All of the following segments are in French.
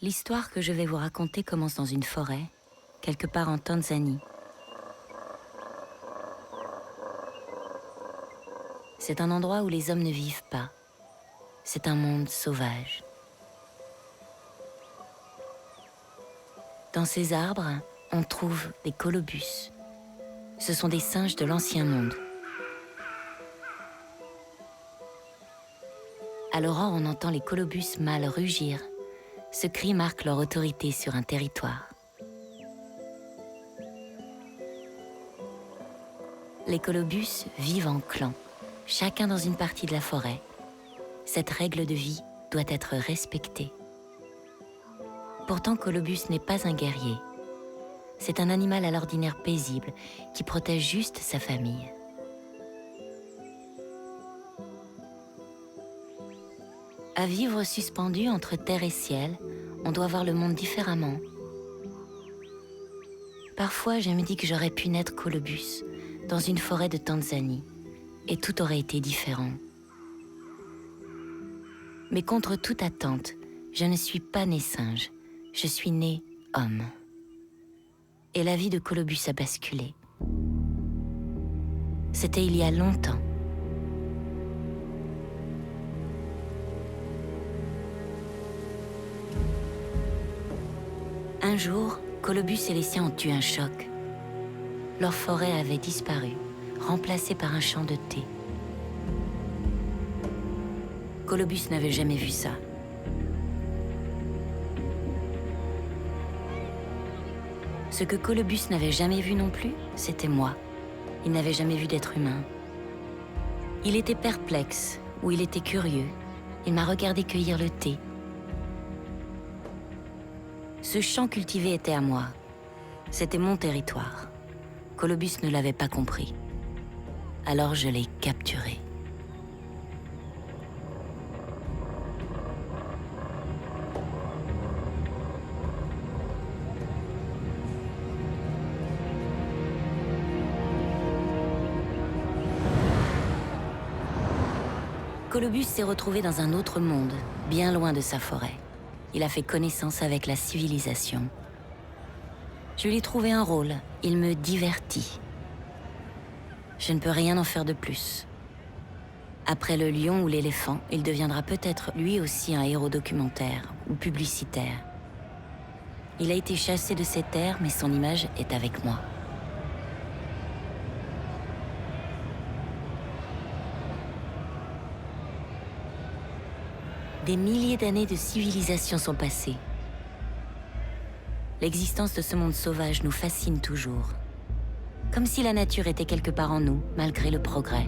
L'histoire que je vais vous raconter commence dans une forêt, quelque part en Tanzanie. C'est un endroit où les hommes ne vivent pas. C'est un monde sauvage. Dans ces arbres, on trouve des colobus. Ce sont des singes de l'ancien monde. À l'aurore, on entend les colobus mâles rugir. Ce cri marque leur autorité sur un territoire. Les colobus vivent en clans, chacun dans une partie de la forêt. Cette règle de vie doit être respectée. Pourtant, Colobus n'est pas un guerrier. C'est un animal à l'ordinaire paisible qui protège juste sa famille. À vivre suspendu entre terre et ciel, on doit voir le monde différemment. Parfois, je me dis que j'aurais pu naître Colobus dans une forêt de Tanzanie, et tout aurait été différent. Mais contre toute attente, je ne suis pas né singe, je suis né homme. Et la vie de Colobus a basculé. C'était il y a longtemps. Un jour, Colobus et les siens ont eu un choc. Leur forêt avait disparu, remplacée par un champ de thé. Colobus n'avait jamais vu ça. Ce que Colobus n'avait jamais vu non plus, c'était moi. Il n'avait jamais vu d'être humain. Il était perplexe, ou il était curieux. Il m'a regardé cueillir le thé. Ce champ cultivé était à moi. C'était mon territoire. Colobus ne l'avait pas compris. Alors je l'ai capturé. Colobus s'est retrouvé dans un autre monde, bien loin de sa forêt. Il a fait connaissance avec la civilisation. Je lui ai trouvé un rôle, il me divertit. Je ne peux rien en faire de plus. Après le lion ou l'éléphant, il deviendra peut-être lui aussi un héros documentaire ou publicitaire. Il a été chassé de ces terres, mais son image est avec moi. Des milliers d'années de civilisation sont passées. L'existence de ce monde sauvage nous fascine toujours. Comme si la nature était quelque part en nous, malgré le progrès.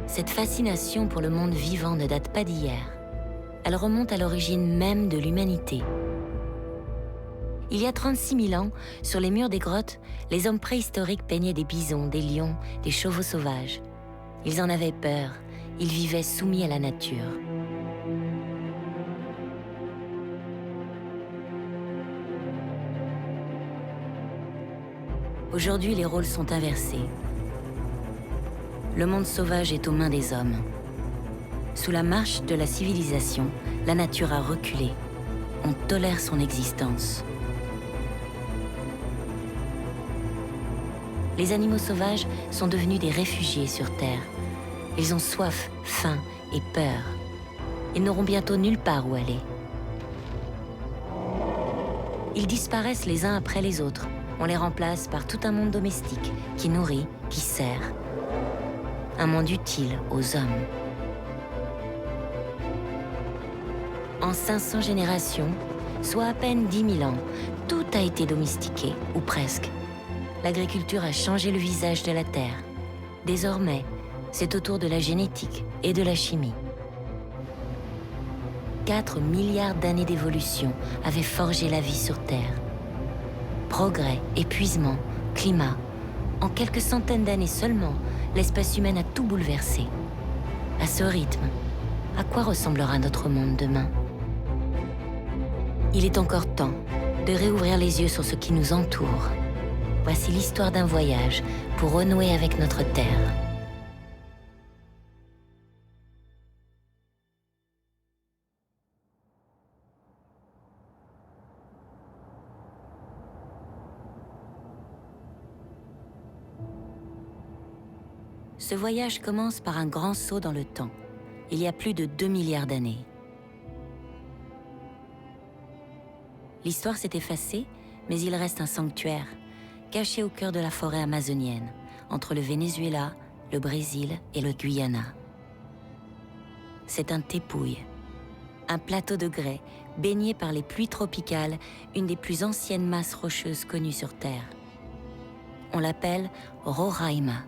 Cette fascination pour le monde vivant ne date pas d'hier. Elle remonte à l'origine même de l'humanité. Il y a 36 000 ans, sur les murs des grottes, les hommes préhistoriques peignaient des bisons, des lions, des chevaux sauvages. Ils en avaient peur, ils vivaient soumis à la nature. Aujourd'hui, les rôles sont inversés. Le monde sauvage est aux mains des hommes. Sous la marche de la civilisation, la nature a reculé. On tolère son existence. Les animaux sauvages sont devenus des réfugiés sur Terre. Ils ont soif, faim et peur. Ils n'auront bientôt nulle part où aller. Ils disparaissent les uns après les autres. On les remplace par tout un monde domestique qui nourrit, qui sert. Un monde utile aux hommes. En 500 générations, soit à peine 10 000 ans, tout a été domestiqué, ou presque. L'agriculture a changé le visage de la Terre. Désormais, c'est autour de la génétique et de la chimie. 4 milliards d'années d'évolution avaient forgé la vie sur Terre. Progrès, épuisement, climat. En quelques centaines d'années seulement, l'espèce humaine a tout bouleversé. À ce rythme, à quoi ressemblera notre monde demain? Il est encore temps de réouvrir les yeux sur ce qui nous entoure. Voici l'histoire d'un voyage pour renouer avec notre Terre. Ce voyage commence par un grand saut dans le temps, il y a plus de 2 milliards d'années. L'histoire s'est effacée, mais il reste un sanctuaire, caché au cœur de la forêt amazonienne, entre le Venezuela, le Brésil et le Guyana. C'est un tepouille, un plateau de grès baigné par les pluies tropicales, une des plus anciennes masses rocheuses connues sur Terre. On l'appelle Roraima.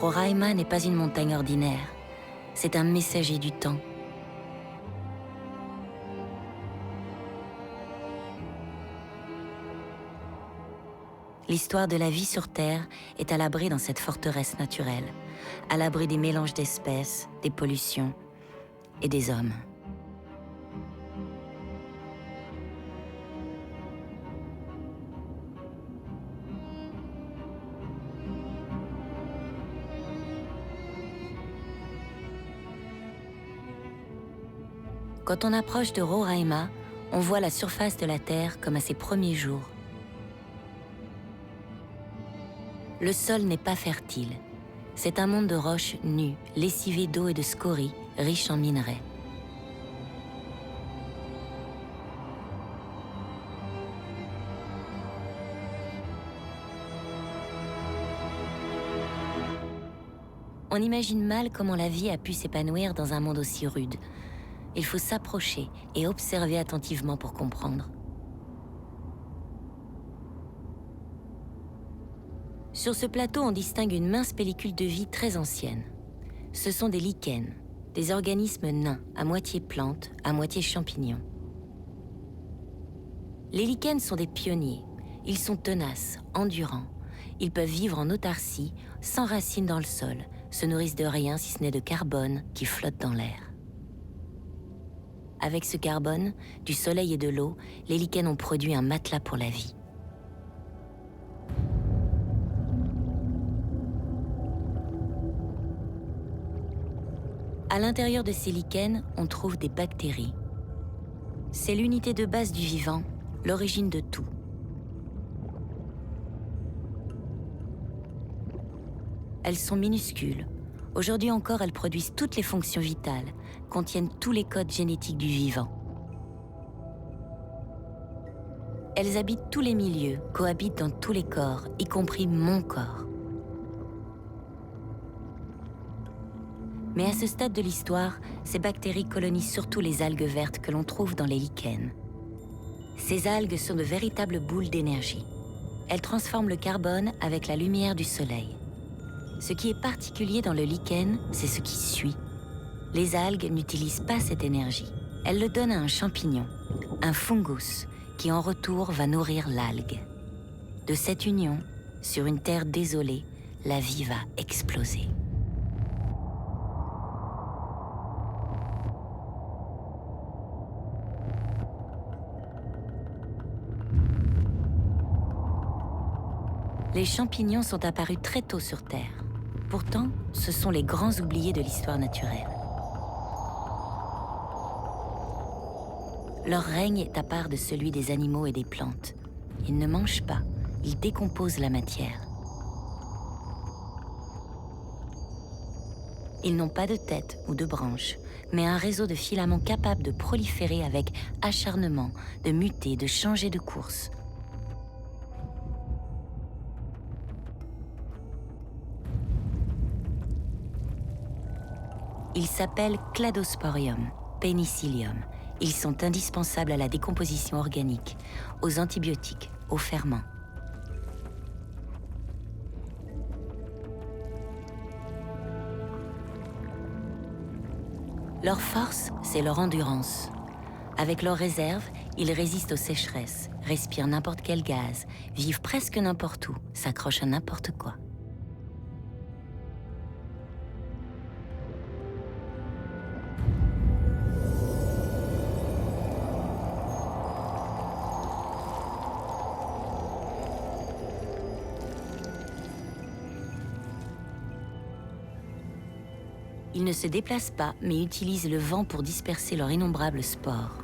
Roraima n'est pas une montagne ordinaire, c'est un messager du temps. L'histoire de la vie sur Terre est à l'abri dans cette forteresse naturelle, à l'abri des mélanges d'espèces, des pollutions et des hommes. Quand on approche de Roraima, on voit la surface de la Terre comme à ses premiers jours. Le sol n'est pas fertile. C'est un monde de roches nues, lessivées d'eau et de scories, riches en minerais. On imagine mal comment la vie a pu s'épanouir dans un monde aussi rude. Il faut s'approcher et observer attentivement pour comprendre. Sur ce plateau, on distingue une mince pellicule de vie très ancienne. Ce sont des lichens, des organismes nains, à moitié plantes, à moitié champignons. Les lichens sont des pionniers. Ils sont tenaces, endurants. Ils peuvent vivre en autarcie, sans racines dans le sol, se nourrissent de rien si ce n'est de carbone qui flotte dans l'air. Avec ce carbone, du soleil et de l'eau, les lichens ont produit un matelas pour la vie. À l'intérieur de ces lichens, on trouve des bactéries. C'est l'unité de base du vivant, l'origine de tout. Elles sont minuscules. Aujourd'hui encore, elles produisent toutes les fonctions vitales, contiennent tous les codes génétiques du vivant. Elles habitent tous les milieux, cohabitent dans tous les corps, y compris mon corps. Mais à ce stade de l'histoire, ces bactéries colonisent surtout les algues vertes que l'on trouve dans les lichens. Ces algues sont de véritables boules d'énergie. Elles transforment le carbone avec la lumière du soleil. Ce qui est particulier dans le lichen, c'est ce qui suit. Les algues n'utilisent pas cette énergie. Elles le donnent à un champignon, un fungus, qui en retour va nourrir l'algue. De cette union, sur une terre désolée, la vie va exploser. Les champignons sont apparus très tôt sur Terre. Pourtant, ce sont les grands oubliés de l'histoire naturelle. Leur règne est à part de celui des animaux et des plantes. Ils ne mangent pas, ils décomposent la matière. Ils n'ont pas de tête ou de branche, mais un réseau de filaments capable de proliférer avec acharnement, de muter, de changer de course. Ils s'appellent Cladosporium, Penicillium. Ils sont indispensables à la décomposition organique, aux antibiotiques, aux ferments. Leur force, c'est leur endurance. Avec leurs réserves, ils résistent aux sécheresses, respirent n'importe quel gaz, vivent presque n'importe où, s'accrochent à n'importe quoi. Ils ne se déplacent pas, mais utilisent le vent pour disperser leurs innombrables spores.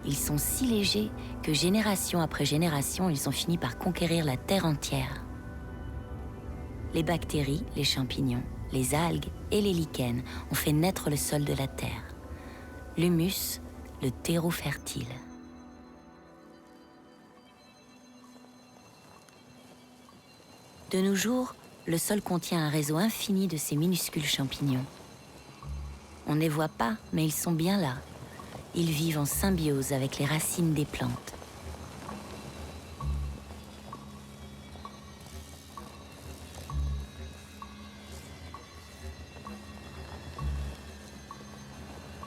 Ils sont si légers que génération après génération, ils ont fini par conquérir la Terre entière. Les bactéries, les champignons, les algues et les lichens ont fait naître le sol de la Terre. L'humus, le terreau fertile. De nos jours, le sol contient un réseau infini de ces minuscules champignons. On ne les voit pas, mais ils sont bien là. Ils vivent en symbiose avec les racines des plantes.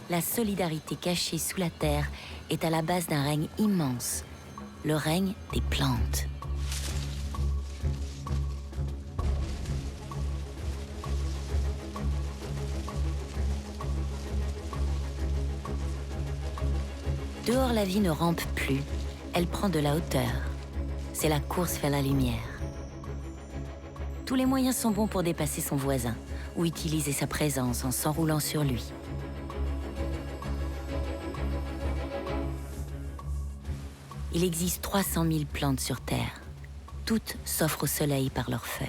La solidarité cachée sous la terre est à la base d'un règne immense, le règne des plantes. Dehors, la vie ne rampe plus, elle prend de la hauteur. C'est la course vers la lumière. Tous les moyens sont bons pour dépasser son voisin ou utiliser sa présence en s'enroulant sur lui. Il existe 300 000 plantes sur Terre. Toutes s'offrent au soleil par leurs feuilles.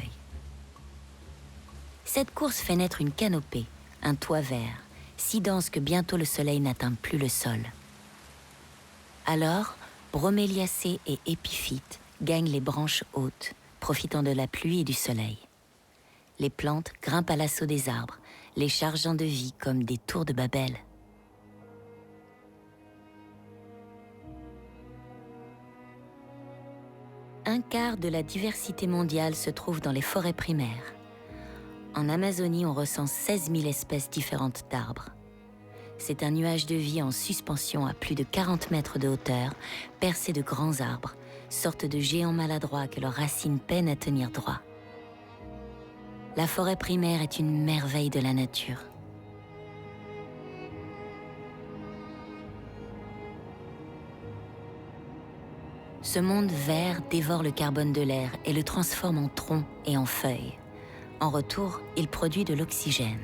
Cette course fait naître une canopée, un toit vert, si dense que bientôt le soleil n'atteint plus le sol. Alors, broméliacées et épiphytes gagnent les branches hautes, profitant de la pluie et du soleil. Les plantes grimpent à l'assaut des arbres, les chargeant de vie comme des tours de Babel. Un quart de la diversité mondiale se trouve dans les forêts primaires. En Amazonie, on recense 16 000 espèces différentes d'arbres. C'est un nuage de vie en suspension à plus de 40 mètres de hauteur, percé de grands arbres, sorte de géants maladroits que leurs racines peinent à tenir droit. La forêt primaire est une merveille de la nature. Ce monde vert dévore le carbone de l'air et le transforme en troncs et en feuilles. En retour, il produit de l'oxygène.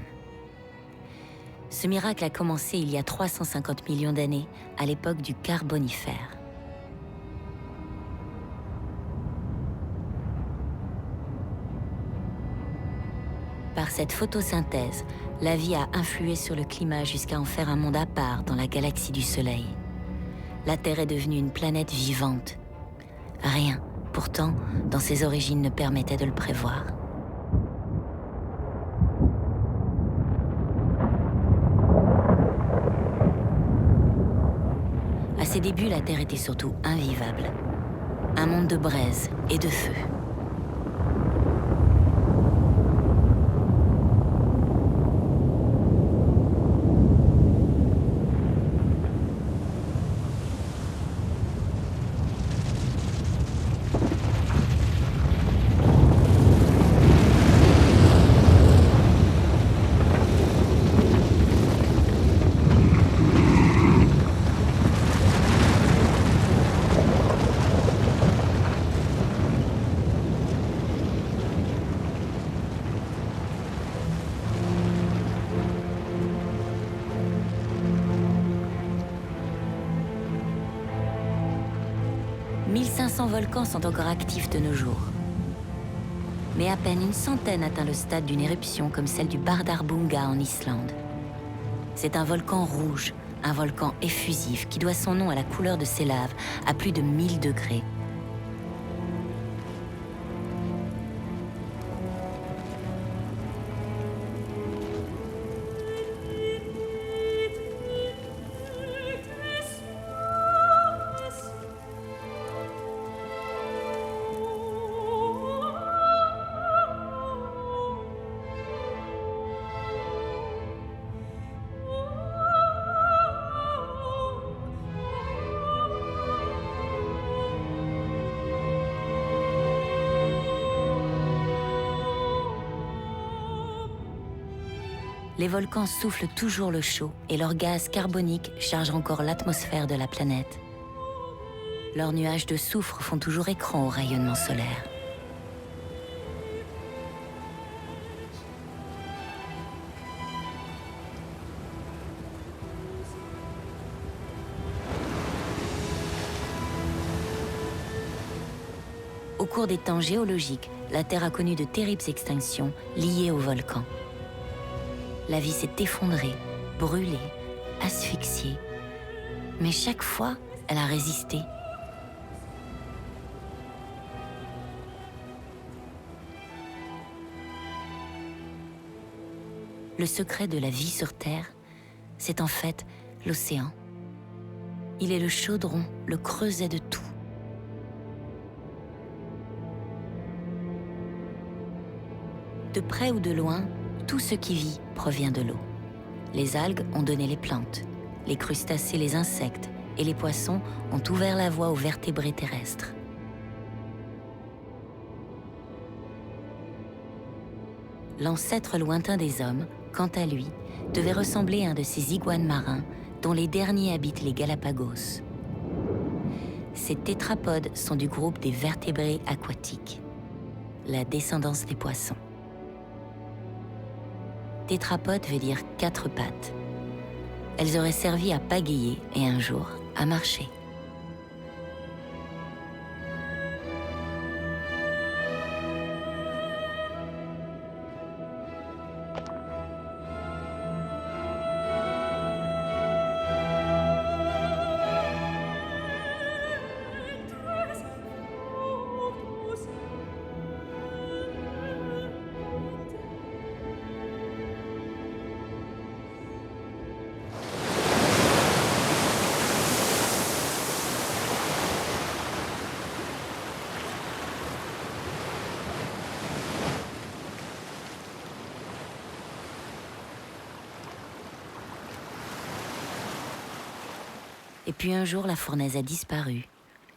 Ce miracle a commencé il y a 350 millions d'années, à l'époque du Carbonifère. Par cette photosynthèse, la vie a influé sur le climat jusqu'à en faire un monde à part dans la galaxie du Soleil. La Terre est devenue une planète vivante. Rien, pourtant, dans ses origines ne permettait de le prévoir. À ses débuts, la Terre était surtout invivable. Un monde de braise et de feu. « 1500 volcans sont encore actifs de nos jours. Mais à peine une centaine atteint le stade d'une éruption comme celle du Bardarbunga en Islande. C'est un volcan rouge, un volcan effusif qui doit son nom à la couleur de ses laves à plus de 1000 degrés. Les volcans soufflent toujours le chaud et leurs gaz carboniques chargent encore l'atmosphère de la planète. Leurs nuages de soufre font toujours écran au rayonnement solaire. cours des temps géologiques, la Terre a connu de terribles extinctions liées aux volcans. La vie s'est effondrée, brûlée, asphyxiée. Mais chaque fois, elle a résisté. Le secret de la vie sur Terre, c'est en fait l'océan. Il est le chaudron, le creuset de tout. De près ou de loin, tout ce qui vit provient de l'eau. Les algues ont donné les plantes, les crustacés les insectes et les poissons ont ouvert la voie aux vertébrés terrestres. L'ancêtre lointain des hommes, quant à lui, devait ressembler à un de ces iguanes marins dont les derniers habitent les Galapagos. Ces tétrapodes sont du groupe des vertébrés aquatiques, la descendance des poissons. Tétrapode veut dire 4 pattes. Elles auraient servi à pagayer et un jour à marcher. Et puis un jour, la fournaise a disparu.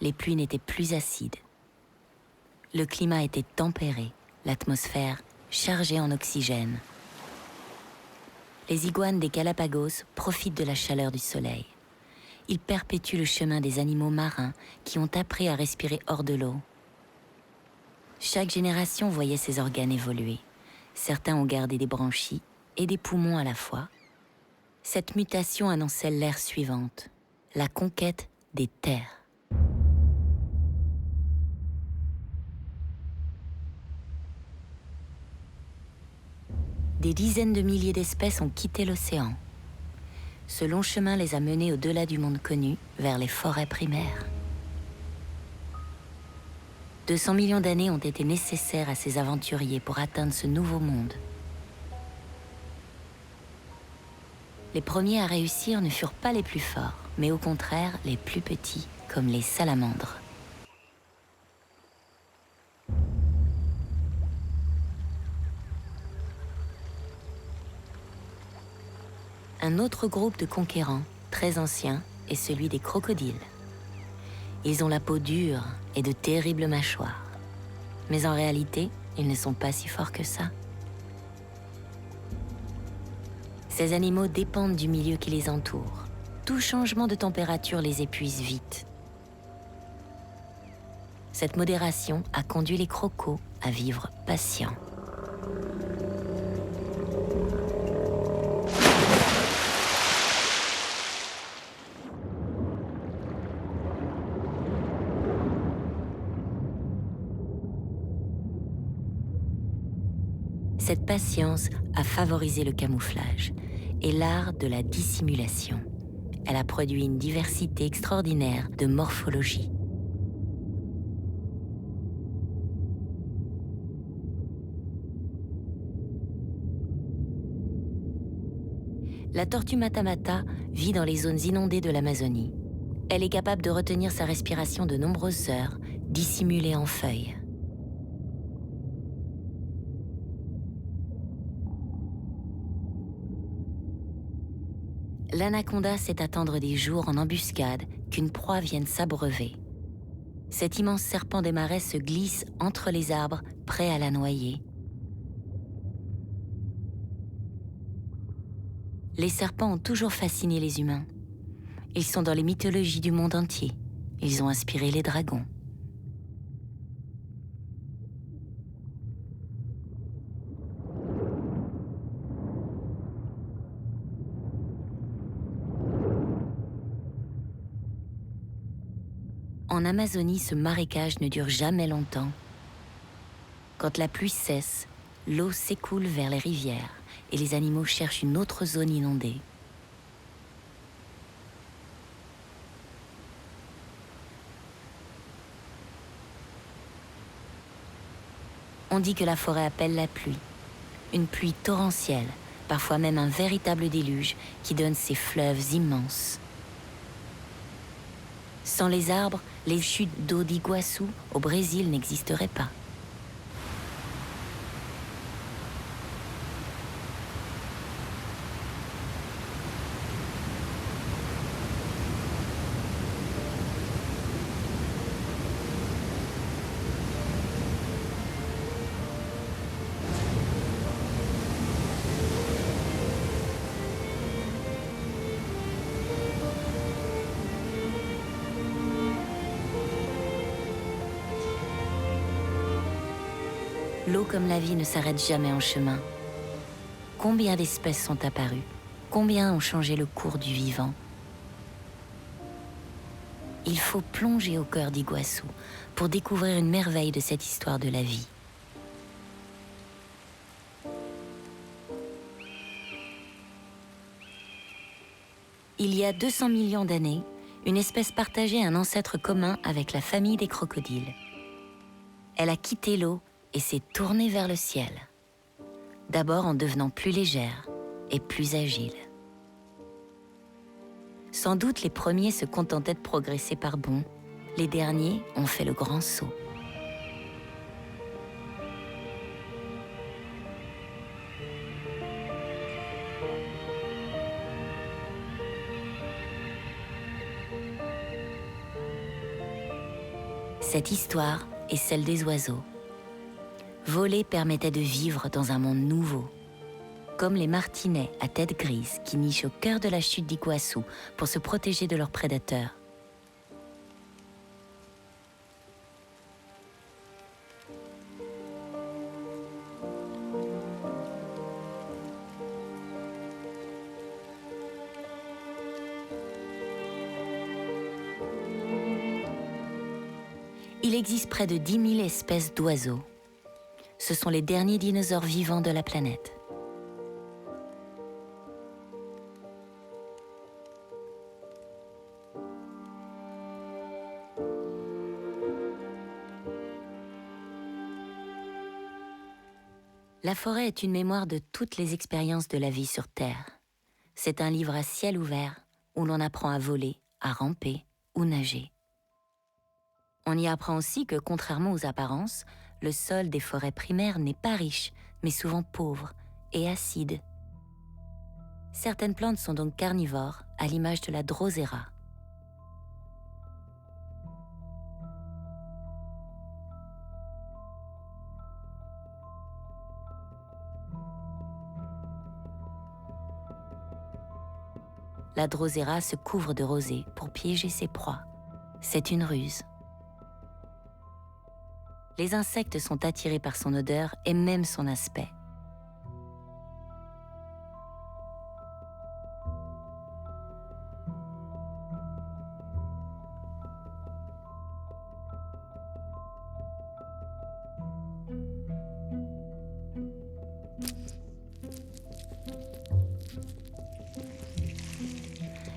Les pluies n'étaient plus acides. Le climat était tempéré, l'atmosphère chargée en oxygène. Les iguanes des Galapagos profitent de la chaleur du soleil. Ils perpétuent le chemin des animaux marins qui ont appris à respirer hors de l'eau. Chaque génération voyait ses organes évoluer. Certains ont gardé des branchies et des poumons à la fois. Cette mutation annonçait l'ère suivante, la conquête des terres. Des dizaines de milliers d'espèces ont quitté l'océan. Ce long chemin les a menés au-delà du monde connu, vers les forêts primaires. 200 millions d'années ont été nécessaires à ces aventuriers pour atteindre ce nouveau monde. Les premiers à réussir ne furent pas les plus forts, mais au contraire les plus petits, comme les salamandres. Un autre groupe de conquérants, très ancien, est celui des crocodiles. Ils ont la peau dure et de terribles mâchoires. Mais en réalité, ils ne sont pas si forts que ça. Ces animaux dépendent du milieu qui les entoure. Tout changement de température les épuise vite. Cette modération a conduit les crocos à vivre patients. Cette patience a favorisé le camouflage et l'art de la dissimulation. Elle a produit une diversité extraordinaire de morphologie. La tortue matamata vit dans les zones inondées de l'Amazonie. Elle est capable de retenir sa respiration de nombreuses heures, dissimulée en feuilles. L'anaconda sait attendre des jours en embuscade qu'une proie vienne s'abreuver. Cet immense serpent des marais se glisse entre les arbres, prêt à la noyer. Les serpents ont toujours fasciné les humains. Ils sont dans les mythologies du monde entier. Ils ont inspiré les dragons. En Amazonie, ce marécage ne dure jamais longtemps Quand la pluie cesse, l'eau s'écoule vers les rivières et les animaux cherchent une autre zone inondée. On dit que la forêt appelle la pluie, une pluie torrentielle, parfois même un véritable déluge qui donne ces fleuves immenses. Sans les arbres, les chutes d'eau d'Iguaçu au Brésil n'existeraient pas. L'eau comme la vie ne s'arrête jamais en chemin. Combien d'espèces sont apparues? Combien ont changé le cours du vivant? Il faut plonger au cœur d'Iguaçu pour découvrir une merveille de cette histoire de la vie. Il y a 200 millions d'années, une espèce partageait un ancêtre commun avec la famille des crocodiles. Elle a quitté l'eau et s'est tournée vers le ciel. D'abord en devenant plus légère et plus agile. Sans doute les premiers se contentaient de progresser par bonds, les derniers ont fait le grand saut. Cette histoire est celle des oiseaux. Voler permettait de vivre dans un monde nouveau, comme les martinets à tête grise qui nichent au cœur de la chute d'Iguaçu pour se protéger de leurs prédateurs. Il existe près de 10 000 espèces d'oiseaux. Ce sont les derniers dinosaures vivants de la planète. La forêt est une mémoire de toutes les expériences de la vie sur Terre. C'est un livre à ciel ouvert où l'on apprend à voler, à ramper ou nager. On y apprend aussi que, contrairement aux apparences, le sol des forêts primaires n'est pas riche, mais souvent pauvre et acide. Certaines plantes sont donc carnivores, à l'image de la drosera. La drosera se couvre de rosée pour piéger ses proies. C'est une ruse. Les insectes sont attirés par son odeur et même son aspect.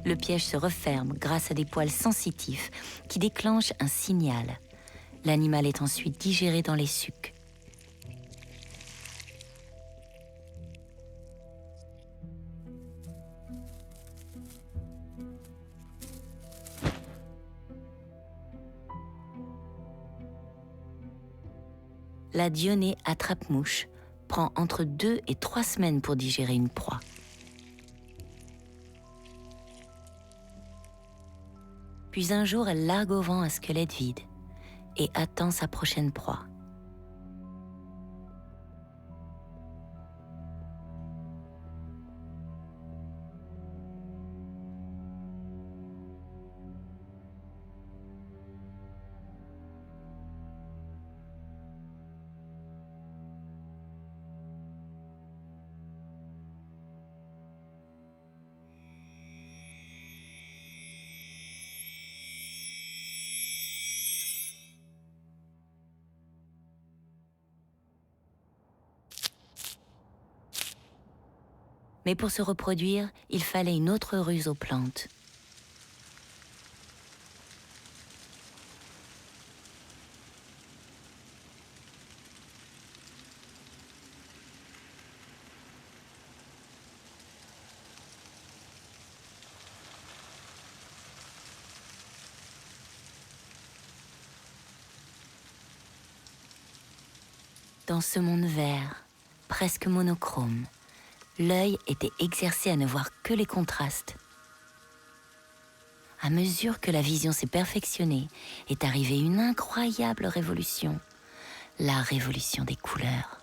Le piège se referme grâce à des poils sensitifs qui déclenchent un signal. L'animal est ensuite digéré dans les sucs. La dionée attrape-mouche prend entre 2 et 3 semaines pour digérer une proie. Puis un jour, elle largue au vent un squelette vide et attend sa prochaine proie. Mais pour se reproduire, il fallait une autre ruse aux plantes. Dans ce monde vert, presque monochrome, l'œil était exercé à ne voir que les contrastes. À mesure que la vision s'est perfectionnée, est arrivée une incroyable révolution, la révolution des couleurs.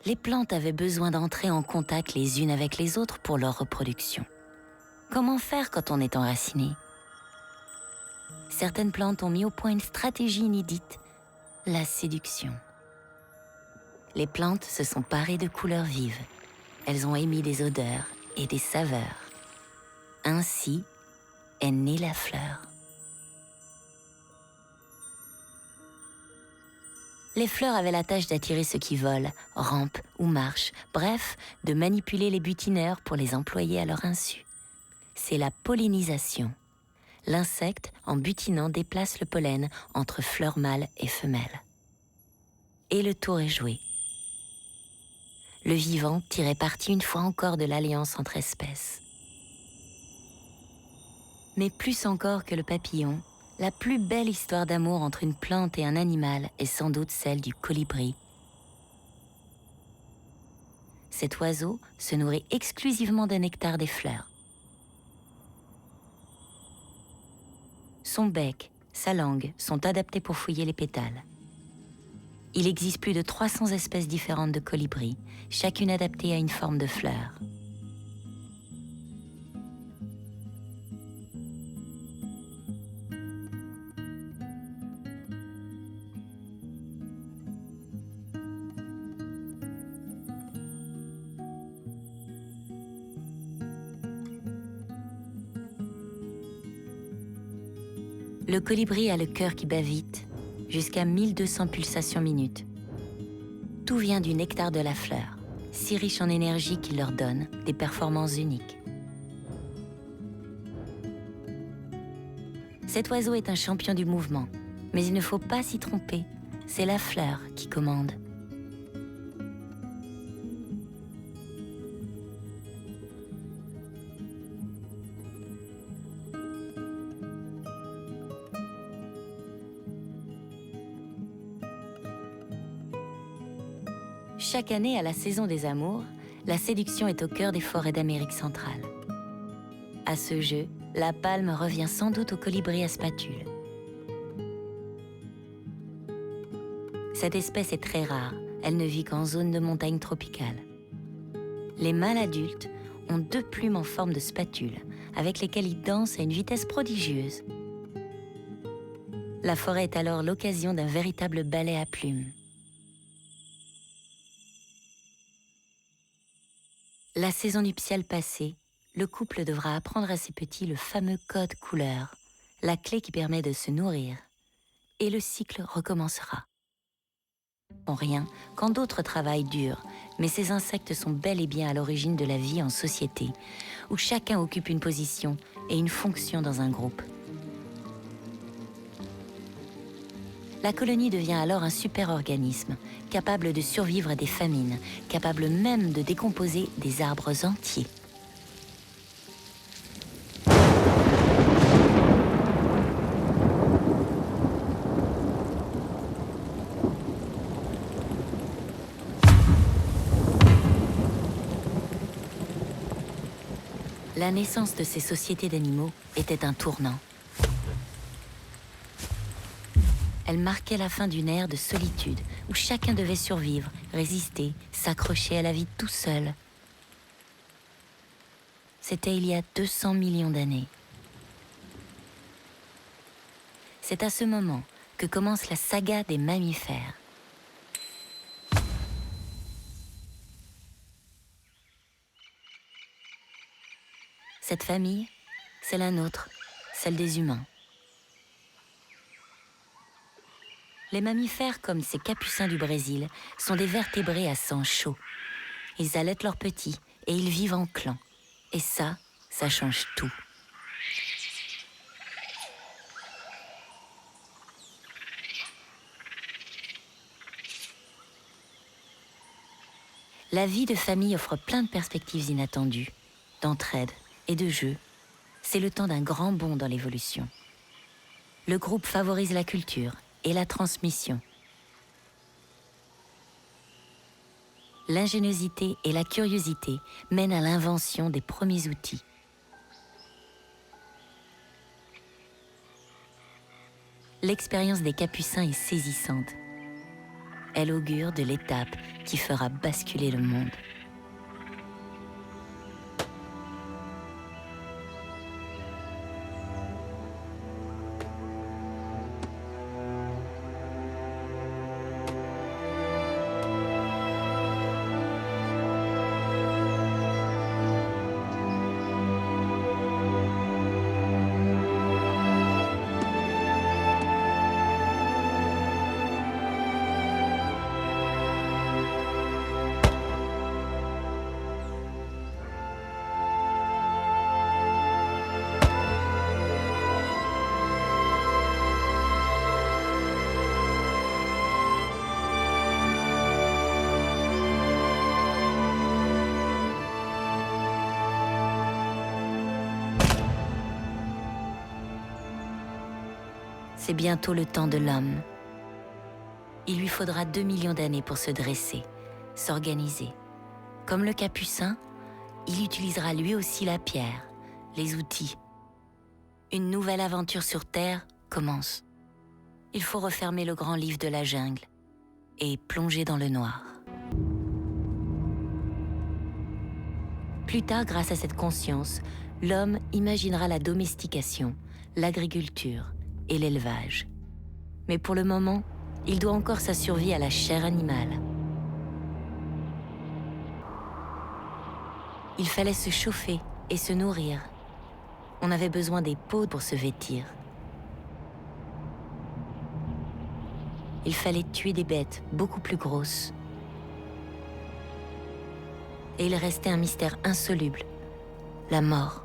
Les plantes avaient besoin d'entrer en contact les unes avec les autres pour leur reproduction. Comment faire quand on est enraciné ? Certaines plantes ont mis au point une stratégie inédite, la séduction. Les plantes se sont parées de couleurs vives. Elles ont émis des odeurs et des saveurs. Ainsi est née la fleur. Les fleurs avaient la tâche d'attirer ceux qui volent, rampent ou marchent, bref, de manipuler les butineurs pour les employer à leur insu. C'est la pollinisation. L'insecte, en butinant, déplace le pollen entre fleurs mâles et femelles. Et le tour est joué. Le vivant tirait parti une fois encore de l'alliance entre espèces. Mais plus encore que le papillon, la plus belle histoire d'amour entre une plante et un animal est sans doute celle du colibri. Cet oiseau se nourrit exclusivement de nectar des fleurs. Son bec, sa langue sont adaptés pour fouiller les pétales. Il existe plus de 300 espèces différentes de colibris, chacune adaptée à une forme de fleur. Le colibri a le cœur qui bat vite, jusqu'à 1200 pulsations minutes. Tout vient du nectar de la fleur, si riche en énergie qu'il leur donne des performances uniques. Cet oiseau est un champion du mouvement, mais il ne faut pas s'y tromper, c'est la fleur qui commande. Chaque année, à la saison des amours, la séduction est au cœur des forêts d'Amérique centrale. À ce jeu, la palme revient sans doute au colibri à spatule. Cette espèce est très rare, elle ne vit qu'en zone de montagne tropicale. Les mâles adultes ont 2 plumes en forme de spatule, avec lesquelles ils dansent à une vitesse prodigieuse. La forêt est alors l'occasion d'un véritable ballet à plumes. La saison nuptiale passée, le couple devra apprendre à ses petits le fameux code couleur, la clé qui permet de se nourrir. Et le cycle recommencera. En rien, quand d'autres travaillent dur, mais ces insectes sont bel et bien à l'origine de la vie en société, où chacun occupe une position et une fonction dans un groupe. La colonie devient alors un super-organisme, capable de survivre à des famines, capable même de décomposer des arbres entiers. La naissance de ces sociétés d'animaux était un tournant. Elle marquait la fin d'une ère de solitude où chacun devait survivre, résister, s'accrocher à la vie tout seul. C'était il y a 200 millions d'années. C'est à ce moment que commence la saga des mammifères. Cette famille, c'est la nôtre, celle des humains. Les mammifères, comme ces capucins du Brésil, sont des vertébrés à sang chaud. Ils allaitent leurs petits et ils vivent en clan. Et ça change tout. La vie de famille offre plein de perspectives inattendues, d'entraide et de jeu. C'est le temps d'un grand bond dans l'évolution. Le groupe favorise la culture et la transmission. L'ingéniosité et la curiosité mènent à l'invention des premiers outils. L'expérience des Capucins est saisissante. Elle augure de l'étape qui fera basculer le monde. C'est bientôt le temps de l'homme. Il lui faudra 2 millions d'années pour se dresser, s'organiser. Comme le Capucin, il utilisera lui aussi la pierre, les outils. Une nouvelle aventure sur Terre commence. Il faut refermer le grand livre de la jungle et plonger dans le noir. Plus tard, grâce à cette conscience, l'homme imaginera la domestication, l'agriculture et l'élevage. Mais pour le moment, il doit encore sa survie à la chair animale. Il fallait se chauffer et se nourrir. On avait besoin des peaux pour se vêtir. Il fallait tuer des bêtes beaucoup plus grosses. Et il restait un mystère insoluble, la mort.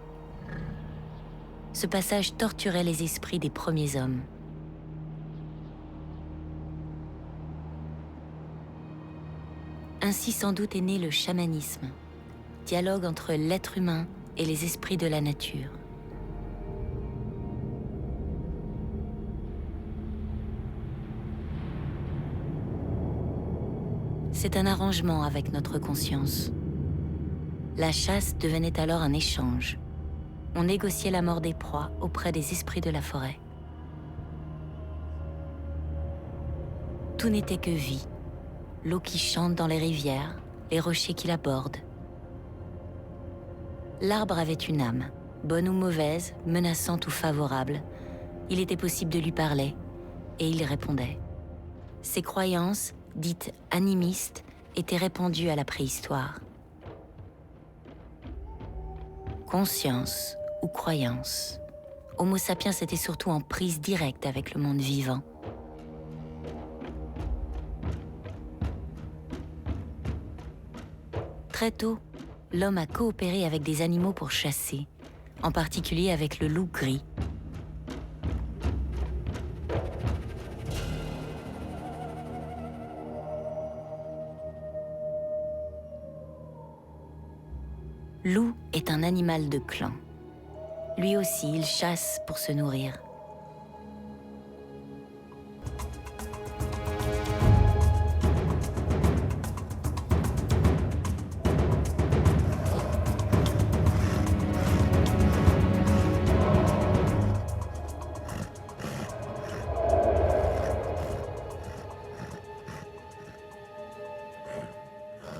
Ce passage torturait les esprits des premiers hommes. Ainsi sans doute est né le chamanisme, dialogue entre l'être humain et les esprits de la nature. C'est un arrangement avec notre conscience. La chasse devenait alors un échange. On négociait la mort des proies auprès des esprits de la forêt. Tout n'était que vie, l'eau qui chante dans les rivières, les rochers qui la bordent. L'arbre avait une âme, bonne ou mauvaise, menaçante ou favorable. Il était possible de lui parler, et il répondait. Ses croyances, dites animistes, étaient répandues à la préhistoire. Conscience ou croyance, Homo sapiens était surtout en prise directe avec le monde vivant. Très tôt, l'homme a coopéré avec des animaux pour chasser, en particulier avec le loup gris. Loup est un animal de clan. Lui aussi, il chasse pour se nourrir.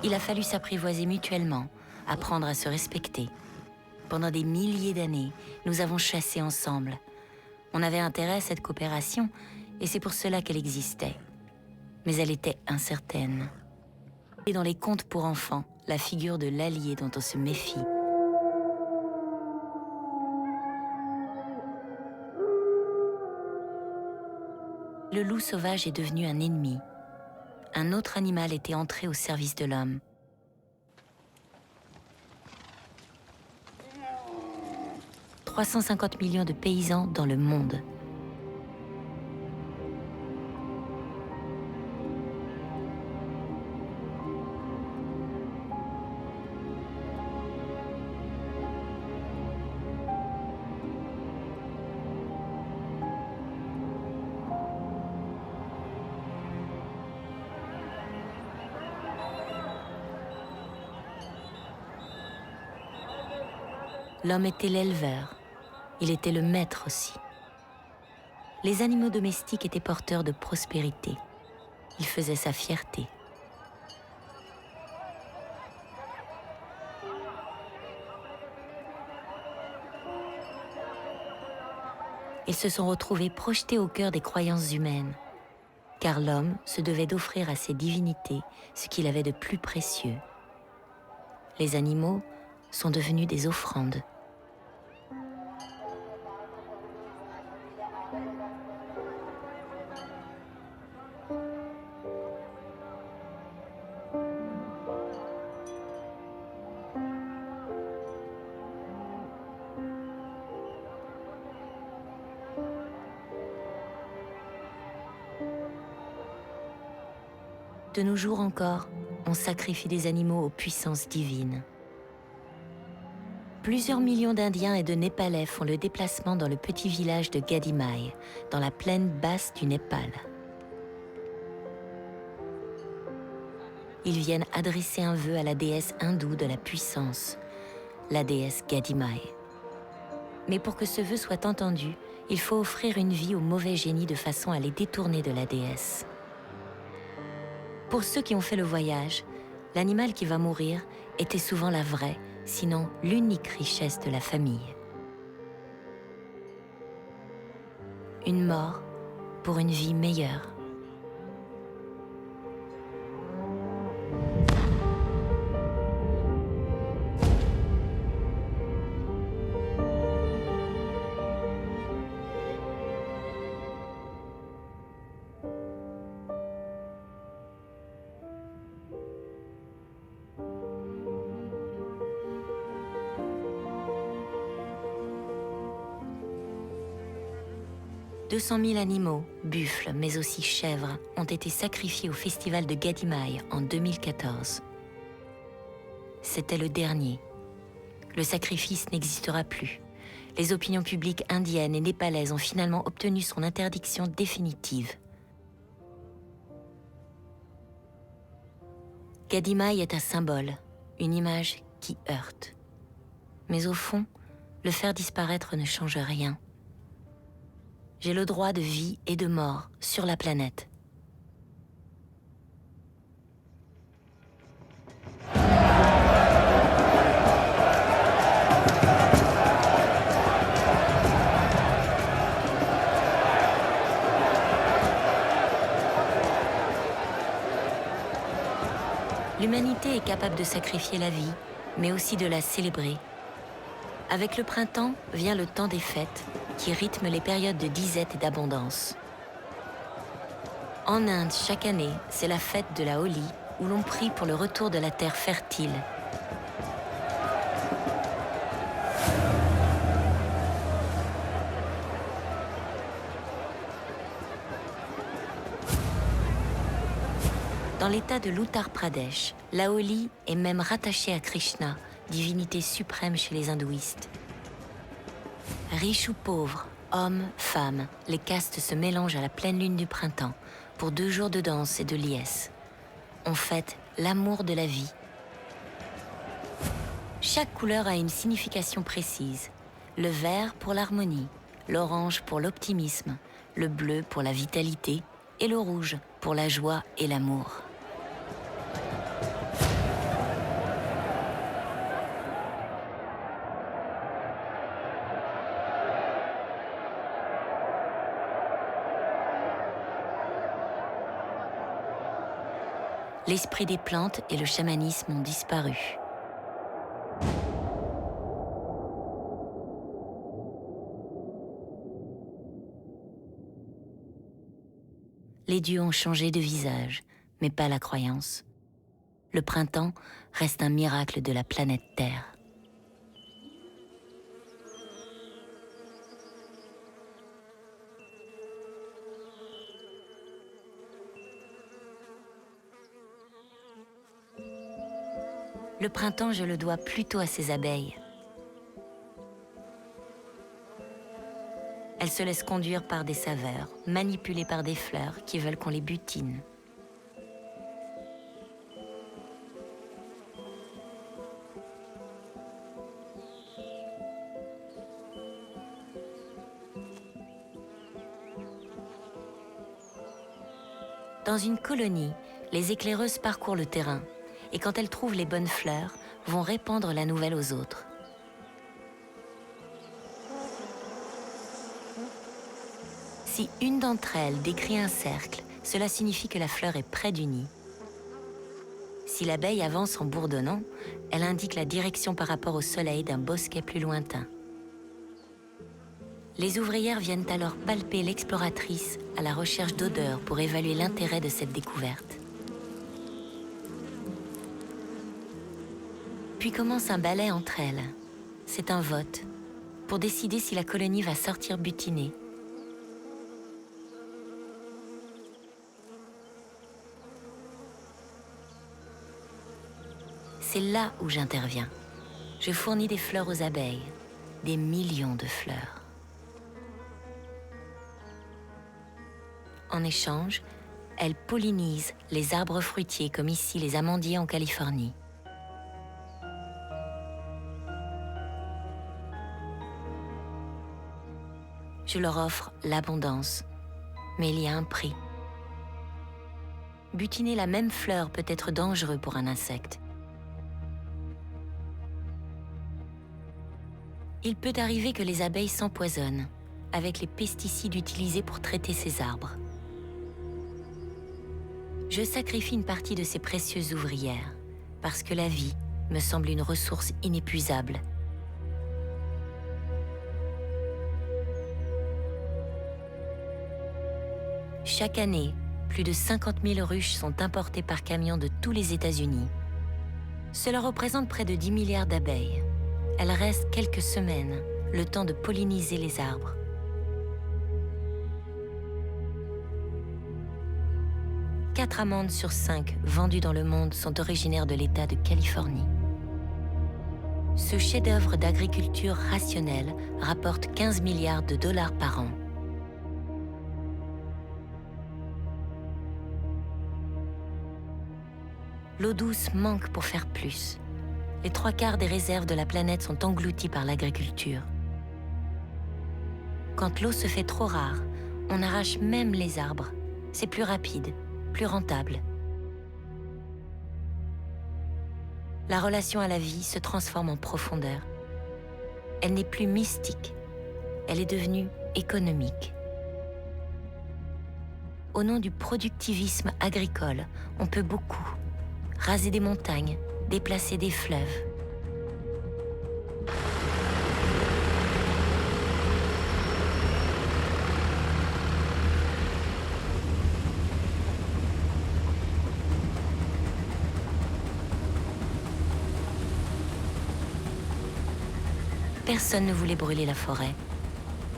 Il a fallu s'apprivoiser mutuellement, apprendre à se respecter. Pendant des milliers d'années, nous avons chassé ensemble. On avait intérêt à cette coopération, et c'est pour cela qu'elle existait. Mais elle était incertaine. Et dans les contes pour enfants, la figure de l'allié dont on se méfie. le loup sauvage est devenu un ennemi. Un autre animal était entré au service de l'homme. « 350 millions de paysans dans le monde. L'homme était l'éleveur, il était le maître aussi. Les animaux domestiques étaient porteurs de prospérité. Ils faisaient sa fierté. Ils se sont retrouvés projetés au cœur des croyances humaines, car l'homme se devait d'offrir à ses divinités ce qu'il avait de plus précieux. Les animaux sont devenus des offrandes. De nos jours encore, on sacrifie des animaux aux puissances divines. Plusieurs millions d'Indiens et de Népalais font le déplacement dans le petit village de Gadimai, dans la plaine basse du Népal. Ils viennent adresser un vœu à la déesse hindoue de la puissance, la déesse Gadimai. Mais pour que ce vœu soit entendu, il faut offrir une vie aux mauvais génies de façon à les détourner de la déesse. Pour ceux qui ont fait le voyage, l'animal qui va mourir était souvent la vraie, sinon l'unique richesse de la famille. Une mort pour une vie meilleure. « 200 000 animaux, buffles, mais aussi chèvres, ont été sacrifiés au festival de Gadimai en 2014. C'était le dernier. Le sacrifice n'existera plus. Les opinions publiques indiennes et népalaises ont finalement obtenu son interdiction définitive. Gadimai est un symbole, une image qui heurte. Mais au fond, le faire disparaître ne change rien. J'ai le droit de vie et de mort sur la planète. L'humanité est capable de sacrifier la vie, mais aussi de la célébrer. Avec le printemps vient le temps des fêtes, qui rythment les périodes de disette et d'abondance. En Inde, chaque année, c'est la fête de la Holi, où l'on prie pour le retour de la terre fertile. Dans l'état de l'Uttar Pradesh, la Holi est même rattachée à Krishna, divinité suprême chez les hindouistes. Riches ou pauvres, hommes, femmes, les castes se mélangent à la pleine lune du printemps pour 2 jours de danse et de liesse. On fête l'amour de la vie. Chaque couleur a une signification précise. Le vert pour l'harmonie, l'orange pour l'optimisme, le bleu pour la vitalité et le rouge pour la joie et l'amour. L'esprit des plantes et le chamanisme ont disparu. les dieux ont changé de visage, mais pas la croyance. Le printemps reste un miracle de la planète Terre. Le printemps, je le dois plutôt à ces abeilles. Elles se laissent conduire par des saveurs, manipulées par des fleurs qui veulent qu'on les butine. Dans une colonie, les éclaireuses parcourent le terrain et quand elles trouvent les bonnes fleurs, vont répandre la nouvelle aux autres. Si une d'entre elles décrit un cercle, cela signifie que la fleur est près du nid. Si l'abeille avance en bourdonnant, elle indique la direction par rapport au soleil d'un bosquet plus lointain. Les ouvrières viennent alors palper l'exploratrice à la recherche d'odeurs pour évaluer l'intérêt de cette découverte. Puis commence un balai entre elles. C'est un vote, pour décider si la colonie va sortir butinée. C'est là où j'interviens. Je fournis des fleurs aux abeilles, des millions de fleurs. En échange, elles pollinisent les arbres fruitiers comme ici les amandiers en Californie. Je leur offre l'abondance, mais il y a un prix. Butiner la même fleur peut être dangereux pour un insecte. Il peut arriver que les abeilles s'empoisonnent avec les pesticides utilisés pour traiter ces arbres. Je sacrifie une partie de ces précieuses ouvrières parce que la vie me semble une ressource inépuisable. Chaque année, plus de 50 000 ruches sont importées par camion de tous les États-Unis. Cela représente près de 10 milliards d'abeilles. Elles restent quelques semaines, le temps de polliniser les arbres. Quatre amandes sur 5 vendues dans le monde sont originaires de l'État de Californie. Ce chef-d'œuvre d'agriculture rationnelle rapporte 15 milliards de dollars par an. L'eau douce manque pour faire plus. Les 3/4 des réserves de la planète sont englouties par l'agriculture. Quand l'eau se fait trop rare, on arrache même les arbres. C'est plus rapide, plus rentable. La relation à la vie se transforme en profondeur. Elle n'est plus mystique, elle est devenue économique. Au nom du productivisme agricole, on peut beaucoup. Raser des montagnes, déplacer des fleuves. Personne ne voulait brûler la forêt,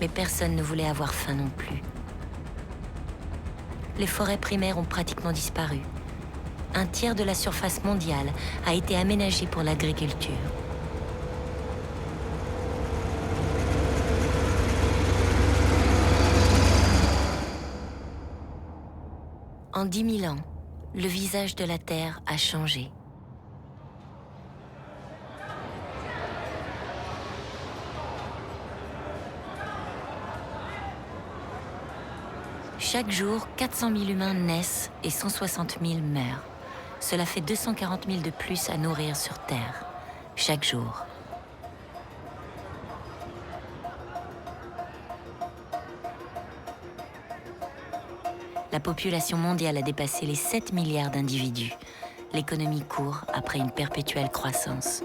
mais personne ne voulait avoir faim non plus. Les forêts primaires ont pratiquement disparu. Un tiers de la surface mondiale a été aménagée pour l'agriculture. En 10 000 ans, le visage de la Terre a changé. Chaque jour, 400 000 humains naissent et 160 000 meurent. Cela fait 240 000 de plus à nourrir sur Terre, chaque jour. La population mondiale a dépassé les 7 milliards d'individus. L'économie court après une perpétuelle croissance.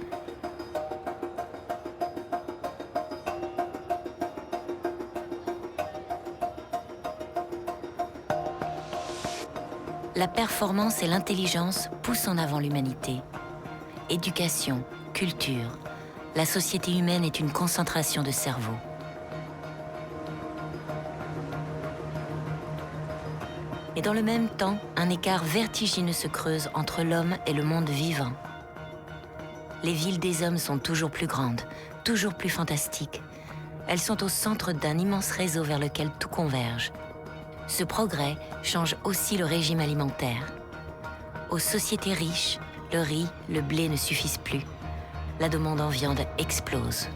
La performance et l'intelligence poussent en avant l'humanité. Éducation, culture, la société humaine est une concentration de cerveaux. Et dans le même temps, un écart vertigineux se creuse entre l'homme et le monde vivant. Les villes des hommes sont toujours plus grandes, toujours plus fantastiques. Elles sont au centre d'un immense réseau vers lequel tout converge. Ce progrès change aussi le régime alimentaire. Aux sociétés riches, le riz, le blé ne suffisent plus. La demande en viande explose.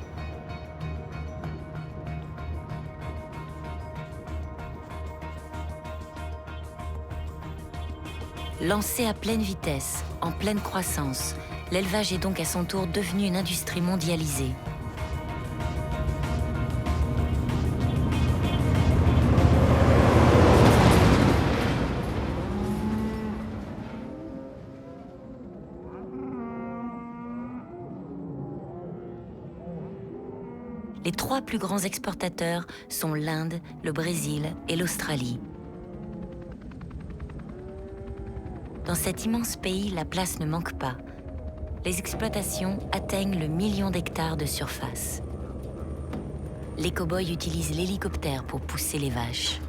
Lancé à pleine vitesse, en pleine croissance, l'élevage est donc à son tour devenu une industrie mondialisée. Les trois plus grands exportateurs sont l'Inde, le Brésil et l'Australie. Dans cet immense pays, la place ne manque pas. Les exploitations atteignent le million d'hectares de surface. Les cow-boys utilisent l'hélicoptère pour pousser les vaches.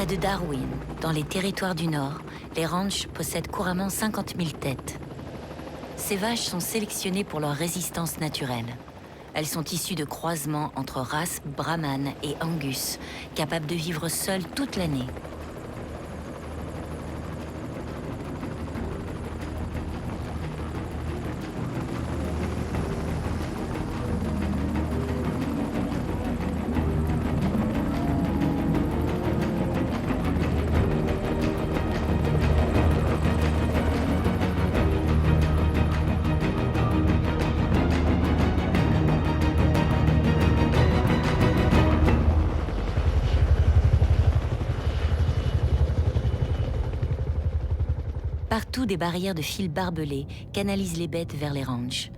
Près de Darwin, dans les territoires du Nord, les ranchs possèdent couramment 50 000 têtes. Ces vaches sont sélectionnées pour leur résistance naturelle. Elles sont issues de croisements entre races Brahman et Angus, capables de vivre seules toute l'année. Partout, des barrières de fils barbelés canalisent les bêtes vers les ranchs.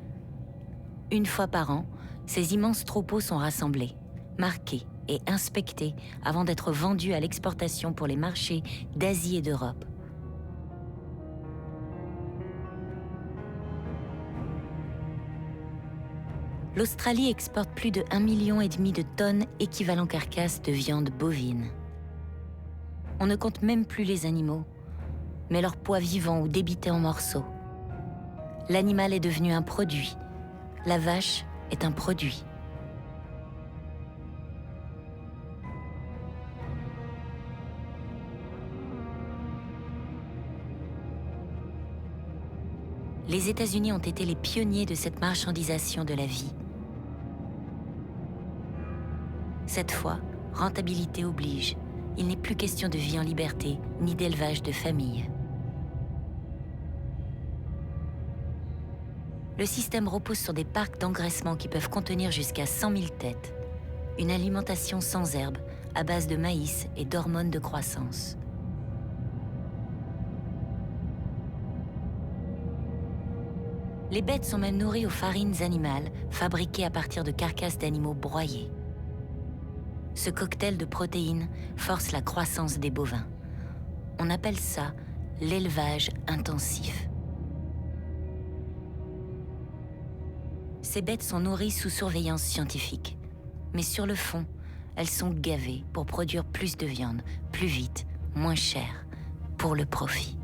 Une fois par an, ces immenses troupeaux sont rassemblés, marqués et inspectés avant d'être vendus à l'exportation pour les marchés d'Asie et d'Europe. L'Australie exporte plus de 1,5 million de tonnes équivalent carcasse de viande bovine. On ne compte même plus les animaux, mais leur poids vivant ou débité en morceaux. L'animal est devenu un produit. La vache est un produit. Les États-Unis ont été les pionniers de cette marchandisation de la vie. Cette fois, rentabilité oblige. Il n'est plus question de vie en liberté, ni d'élevage de famille. Le système repose sur des parcs d'engraissement qui peuvent contenir jusqu'à 100 000 têtes. Une alimentation sans herbe, à base de maïs et d'hormones de croissance. Les bêtes sont même nourries aux farines animales, fabriquées à partir de carcasses d'animaux broyés. Ce cocktail de protéines force la croissance des bovins. On appelle ça l'élevage intensif. Ces bêtes sont nourries sous surveillance scientifique. Mais sur le fond, elles sont gavées pour produire plus de viande, plus vite, moins cher, pour le profit.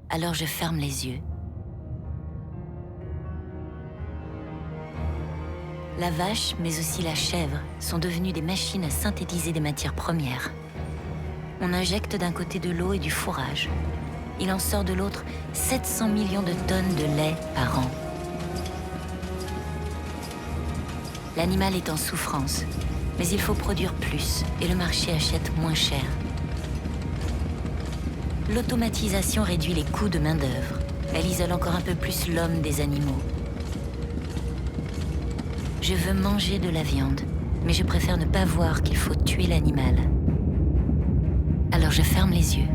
Alors je ferme les yeux. La vache, mais aussi la chèvre, sont devenues des machines à synthétiser des matières premières. On injecte d'un côté de l'eau et du fourrage. Il en sort de l'autre 700 millions de tonnes de lait par an. L'animal est en souffrance, mais il faut produire plus et le marché achète moins cher. L'automatisation réduit les coûts de main-d'œuvre. Elle isole encore un peu plus l'homme des animaux. Je veux manger de la viande, mais je préfère ne pas voir qu'il faut tuer l'animal. Alors je ferme les yeux.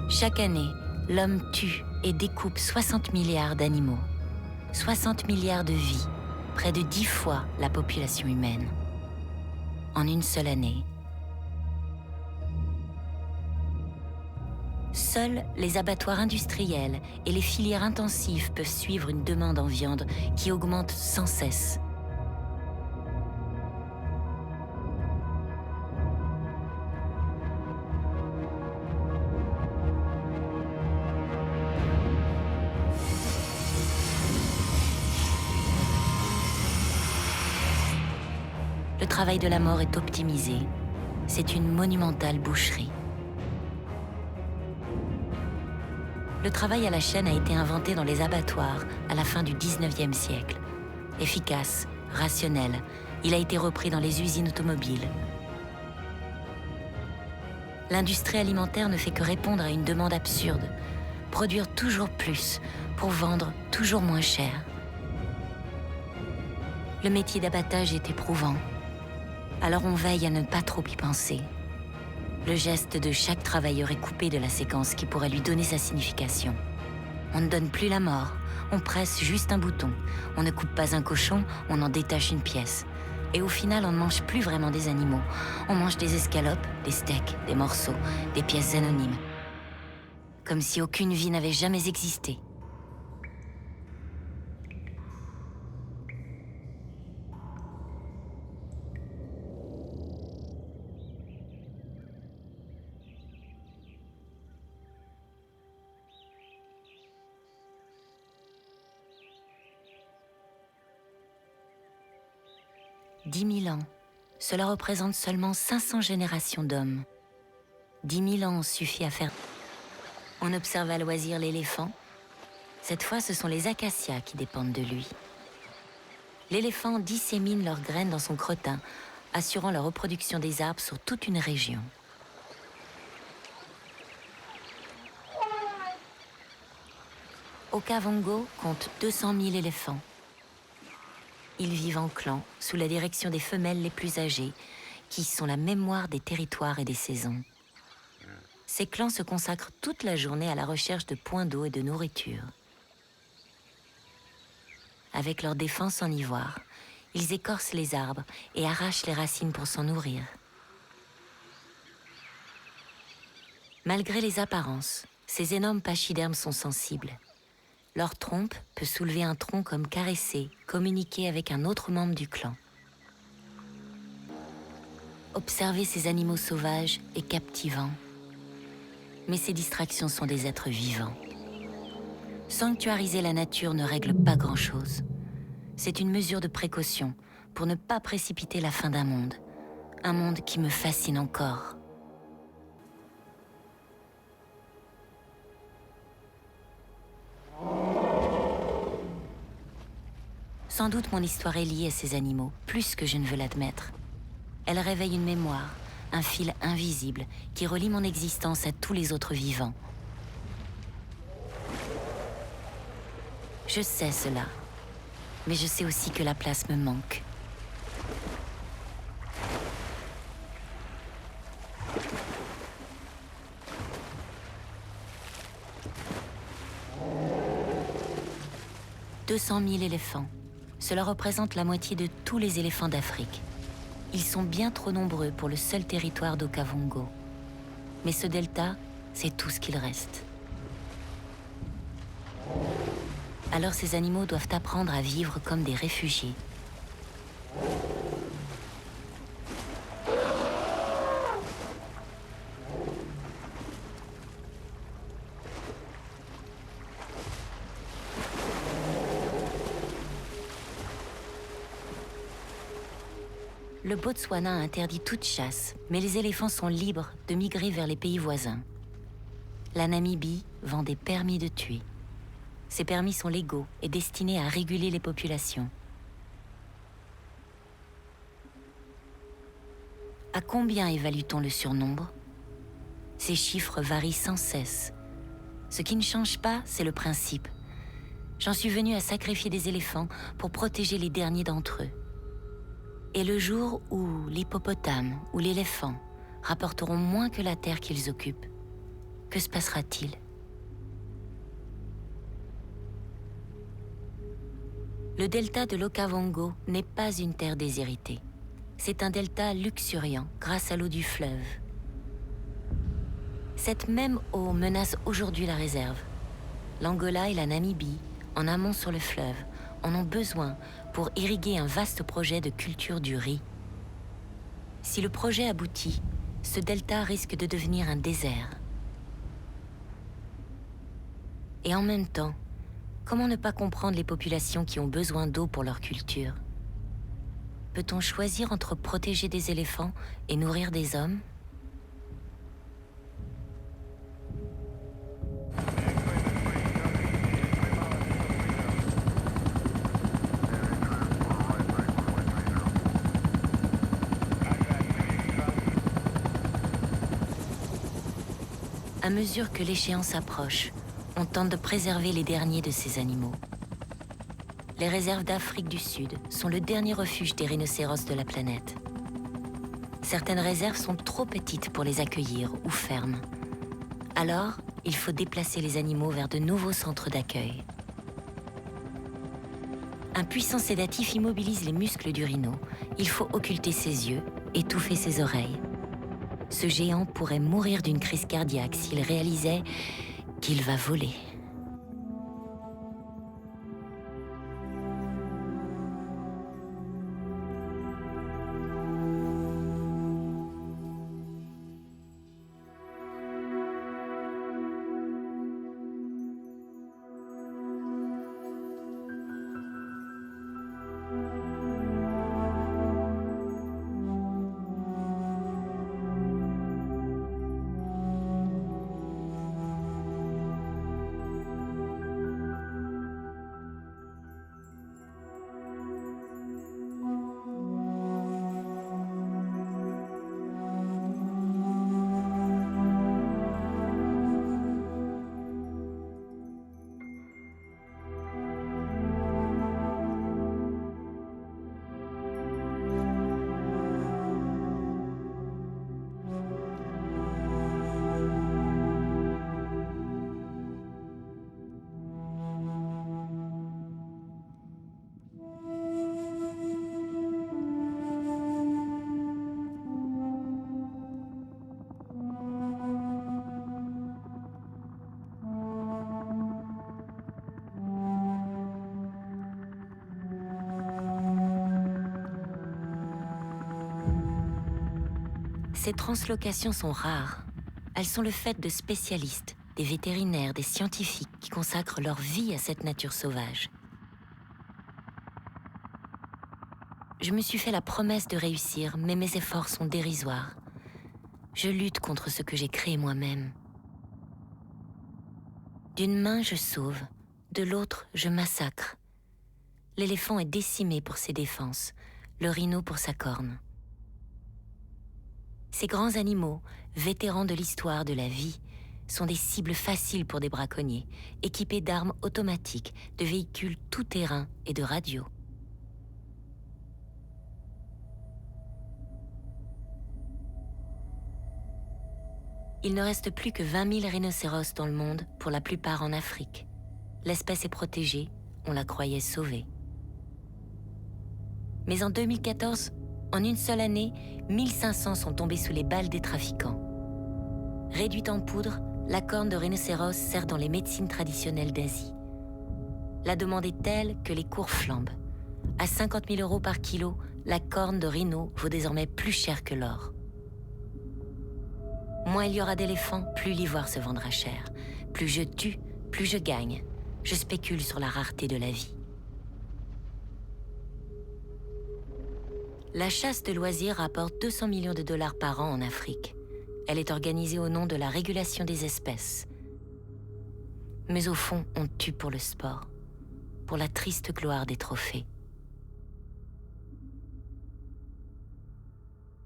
Chaque année, l'homme tue et découpe 60 milliards d'animaux, 60 milliards de vies, près de 10 fois la population humaine. En une seule année. Seuls les abattoirs industriels et les filières intensives peuvent suivre une demande en viande qui augmente sans cesse. Le travail de la mort est optimisé. C'est une monumentale boucherie. Le travail à la chaîne a été inventé dans les abattoirs à la fin du 19e siècle. Efficace, rationnel, il a été repris dans les usines automobiles. L'industrie alimentaire ne fait que répondre à une demande absurde, produire toujours plus pour vendre toujours moins cher. Le métier d'abattage est éprouvant. Alors on veille à ne pas trop y penser. Le geste de chaque travailleur est coupé de la séquence qui pourrait lui donner sa signification. On ne donne plus la mort, on presse juste un bouton. On ne coupe pas un cochon, on en détache une pièce. Et au final, on ne mange plus vraiment des animaux. On mange des escalopes, des steaks, des morceaux, des pièces anonymes. Comme si aucune vie n'avait jamais existé. « 10 000 ans, cela représente seulement 500 générations d'hommes. 10 000 ans suffit à faire... » On observe à loisir l'éléphant. Cette fois, ce sont les acacias qui dépendent de lui. L'éléphant dissémine leurs graines dans son crottin, assurant la reproduction des arbres sur toute une région. Okavango compte 200 000 éléphants. Ils vivent en clans, sous la direction des femelles les plus âgées, qui sont la mémoire des territoires et des saisons. Ces clans se consacrent toute la journée à la recherche de points d'eau et de nourriture. Avec leur défense en ivoire, ils écorcent les arbres et arrachent les racines pour s'en nourrir. Malgré les apparences, ces énormes pachydermes sont sensibles. Leur trompe peut soulever un tronc comme caresser, communiquer avec un autre membre du clan. Observer ces animaux sauvages est captivant. Mais ces distractions sont des êtres vivants. Sanctuariser la nature ne règle pas grand-chose. C'est une mesure de précaution pour ne pas précipiter la fin d'un monde. Un monde qui me fascine encore. Sans doute mon histoire est liée à ces animaux, plus que je ne veux l'admettre. Elle réveille une mémoire, un fil invisible qui relie mon existence à tous les autres vivants. Je sais cela, mais je sais aussi que la place me manque. « 200 000 éléphants. Cela représente la moitié de tous les éléphants d'Afrique. Ils sont bien trop nombreux pour le seul territoire d'Okavango. Mais ce delta, c'est tout ce qu'il reste. Alors ces animaux doivent apprendre à vivre comme des réfugiés. Le Botswana interdit toute chasse, mais les éléphants sont libres de migrer vers les pays voisins. la Namibie vend des permis de tuer. Ces permis sont légaux et destinés à réguler les populations. À combien évalue-t-on le surnombre? Ces chiffres varient sans cesse. Ce qui ne change pas, c'est le principe. J'en suis venu à sacrifier des éléphants pour protéger les derniers d'entre eux. Et le jour où l'hippopotame ou l'éléphant rapporteront moins que la terre qu'ils occupent, que se passera-t-il? Le delta de l'Okavango n'est pas une terre déshéritée. C'est un delta luxuriant grâce à l'eau du fleuve. Cette même eau menace aujourd'hui la réserve. L'Angola et la Namibie, en amont sur le fleuve, en ont besoin pour irriguer un vaste projet de culture du riz. Si le projet aboutit, ce delta risque de devenir un désert. Et en même temps, comment ne pas comprendre les populations qui ont besoin d'eau pour leur culture? Peut-on choisir entre protéger des éléphants et nourrir des hommes? À mesure que l'échéance approche, on tente de préserver les derniers de ces animaux. Les réserves d'Afrique du Sud sont le dernier refuge des rhinocéros de la planète. Certaines réserves sont trop petites pour les accueillir ou fermes. Alors, il faut déplacer les animaux vers de nouveaux centres d'accueil. Un puissant sédatif immobilise les muscles du rhino. Il faut occulter ses yeux, étouffer ses oreilles. Ce géant pourrait mourir d'une crise cardiaque s'il réalisait qu'il va voler. Ces translocations sont rares. Elles sont le fait de spécialistes, des vétérinaires, des scientifiques qui consacrent leur vie à cette nature sauvage. Je me suis fait la promesse de réussir, mais mes efforts sont dérisoires. Je lutte contre ce que j'ai créé moi-même. D'une main, je sauve, de l'autre, je massacre. L'éléphant est décimé pour ses défenses, le rhino pour sa corne. Ces grands animaux, vétérans de l'histoire de la vie, sont des cibles faciles pour des braconniers, équipés d'armes automatiques, de véhicules tout-terrain et de radios. Il ne reste plus que 20 000 rhinocéros dans le monde, pour la plupart en Afrique. L'espèce est protégée, on la croyait sauvée. Mais en 2014, en une seule année, 1500 sont tombés sous les balles des trafiquants. Réduite en poudre, la corne de rhinocéros sert dans les médecines traditionnelles d'Asie. La demande est telle que les cours flambent. À 50 000 € par kilo, la corne de rhino vaut désormais plus cher que l'or. Moins il y aura d'éléphants, plus l'ivoire se vendra cher. Plus je tue, plus je gagne. Je spécule sur la rareté de la vie. La chasse de loisirs rapporte 200 millions de dollars par an en Afrique. Elle est organisée au nom de la régulation des espèces. Mais au fond, on tue pour le sport, pour la triste gloire des trophées.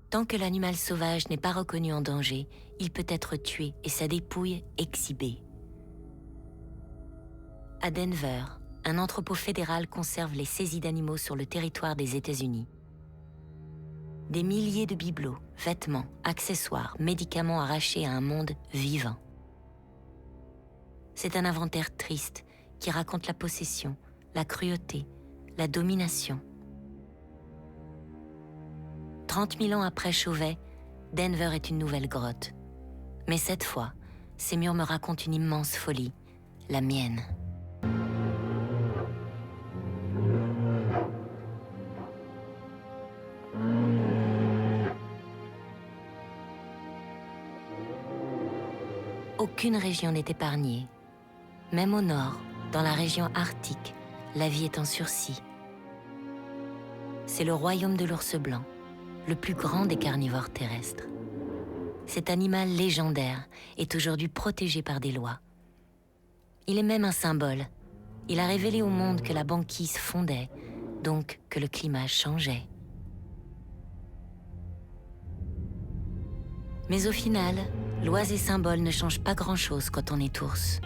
Tant que l'animal sauvage n'est pas reconnu en danger, il peut être tué et sa dépouille exhibée. À Denver, un entrepôt fédéral conserve les saisies d'animaux sur le territoire des États-Unis. Des milliers de bibelots, vêtements, accessoires, médicaments arrachés à un monde vivant. C'est un inventaire triste qui raconte la possession, la cruauté, la domination. 30 000 ans après Chauvet, Denver est une nouvelle grotte. Mais cette fois, ces murs me racontent une immense folie, la mienne. Aucune région n'est épargnée. Même au nord, dans la région arctique, la vie est en sursis. C'est le royaume de l'ours blanc, le plus grand des carnivores terrestres. Cet animal légendaire est aujourd'hui protégé par des lois. Il est même un symbole. Il a révélé au monde que la banquise fondait, donc que le climat changeait. Mais au final, lois et symboles ne changent pas grand-chose quand on est ours.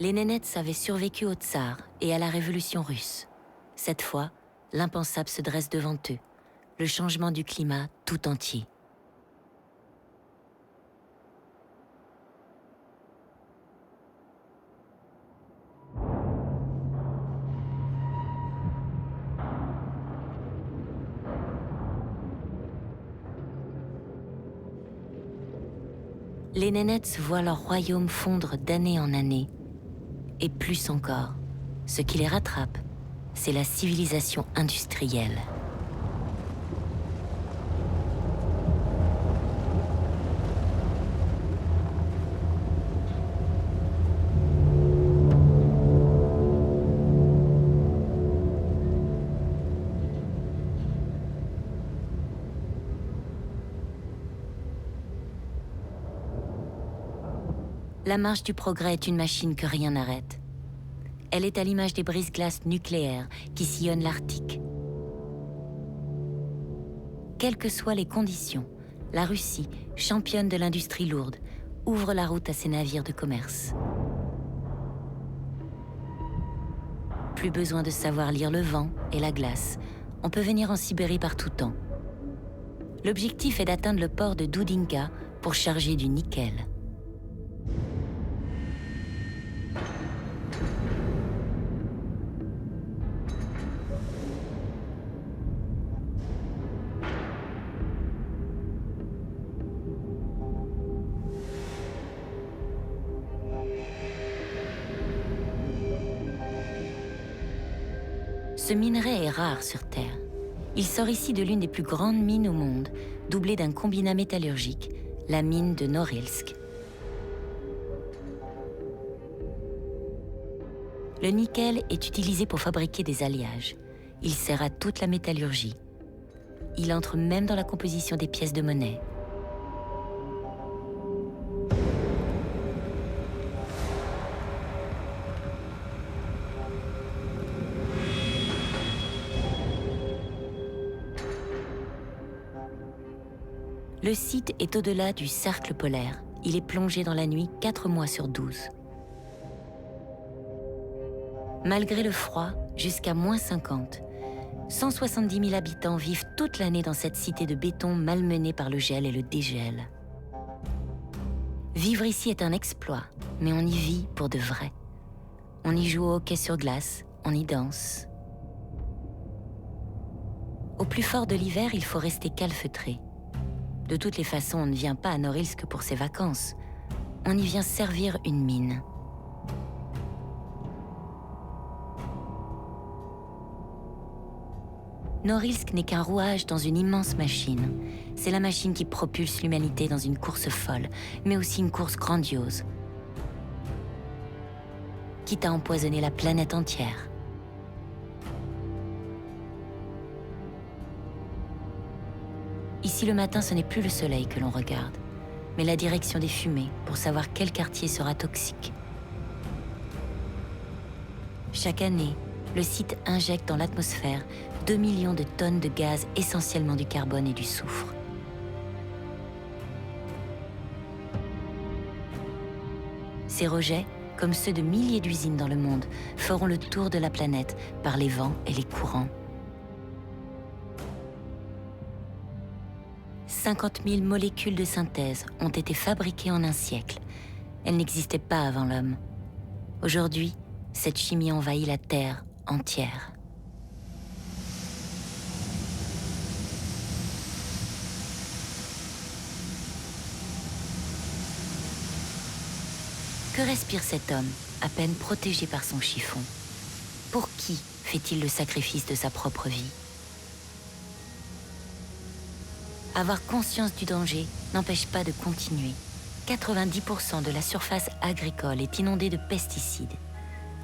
Les Nénètses avaient survécu au tsar et à la révolution russe. Cette fois, l'impensable se dresse devant eux, le changement du climat tout entier. Les Nénètses voient leur royaume fondre d'année en année, et plus encore. Ce qui les rattrape, c'est la civilisation industrielle. La marche du progrès est une machine que rien n'arrête. Elle est à l'image des brise-glaces nucléaires qui sillonnent l'Arctique. Quelles que soient les conditions, la Russie, championne de l'industrie lourde, ouvre la route à ses navires de commerce. Plus besoin de savoir lire le vent et la glace, on peut venir en Sibérie par tout temps. L'objectif est d'atteindre le port de Doudinka pour charger du nickel. Ce minerai est rare sur Terre. Il sort ici de l'une des plus grandes mines au monde, doublée d'un combinat métallurgique, la mine de Norilsk. Le nickel est utilisé pour fabriquer des alliages. Il sert à toute la métallurgie. Il entre même dans la composition des pièces de monnaie. Le site est au-delà du cercle polaire. Il est plongé dans la nuit 4 mois sur 12. Malgré le froid, jusqu'à -50, 170 000 habitants vivent toute l'année dans cette cité de béton malmenée par le gel et le dégel. Vivre ici est un exploit, mais on y vit pour de vrai. On y joue au hockey sur glace, on y danse. Au plus fort de l'hiver, il faut rester calfeutré. De toutes les façons, on ne vient pas à Norilsk pour ses vacances. On y vient servir une mine. Norilsk n'est qu'un rouage dans une immense machine. C'est la machine qui propulse l'humanité dans une course folle, mais aussi une course grandiose. Quitte à empoisonner la planète entière. Ici, le matin, ce n'est plus le soleil que l'on regarde, mais la direction des fumées pour savoir quel quartier sera toxique. Chaque année, le site injecte dans l'atmosphère 2 millions de tonnes de gaz, essentiellement du carbone et du soufre. Ces rejets, comme ceux de milliers d'usines dans le monde, feront le tour de la planète par les vents et les courants. 50 000 molécules de synthèse ont été fabriquées en un siècle. Elles n'existaient pas avant l'homme. Aujourd'hui, cette chimie envahit la Terre entière. Que respire cet homme, à peine protégé par son chiffon? Pour qui fait-il le sacrifice de sa propre vie? Avoir conscience du danger n'empêche pas de continuer. 90% de la surface agricole est inondée de pesticides.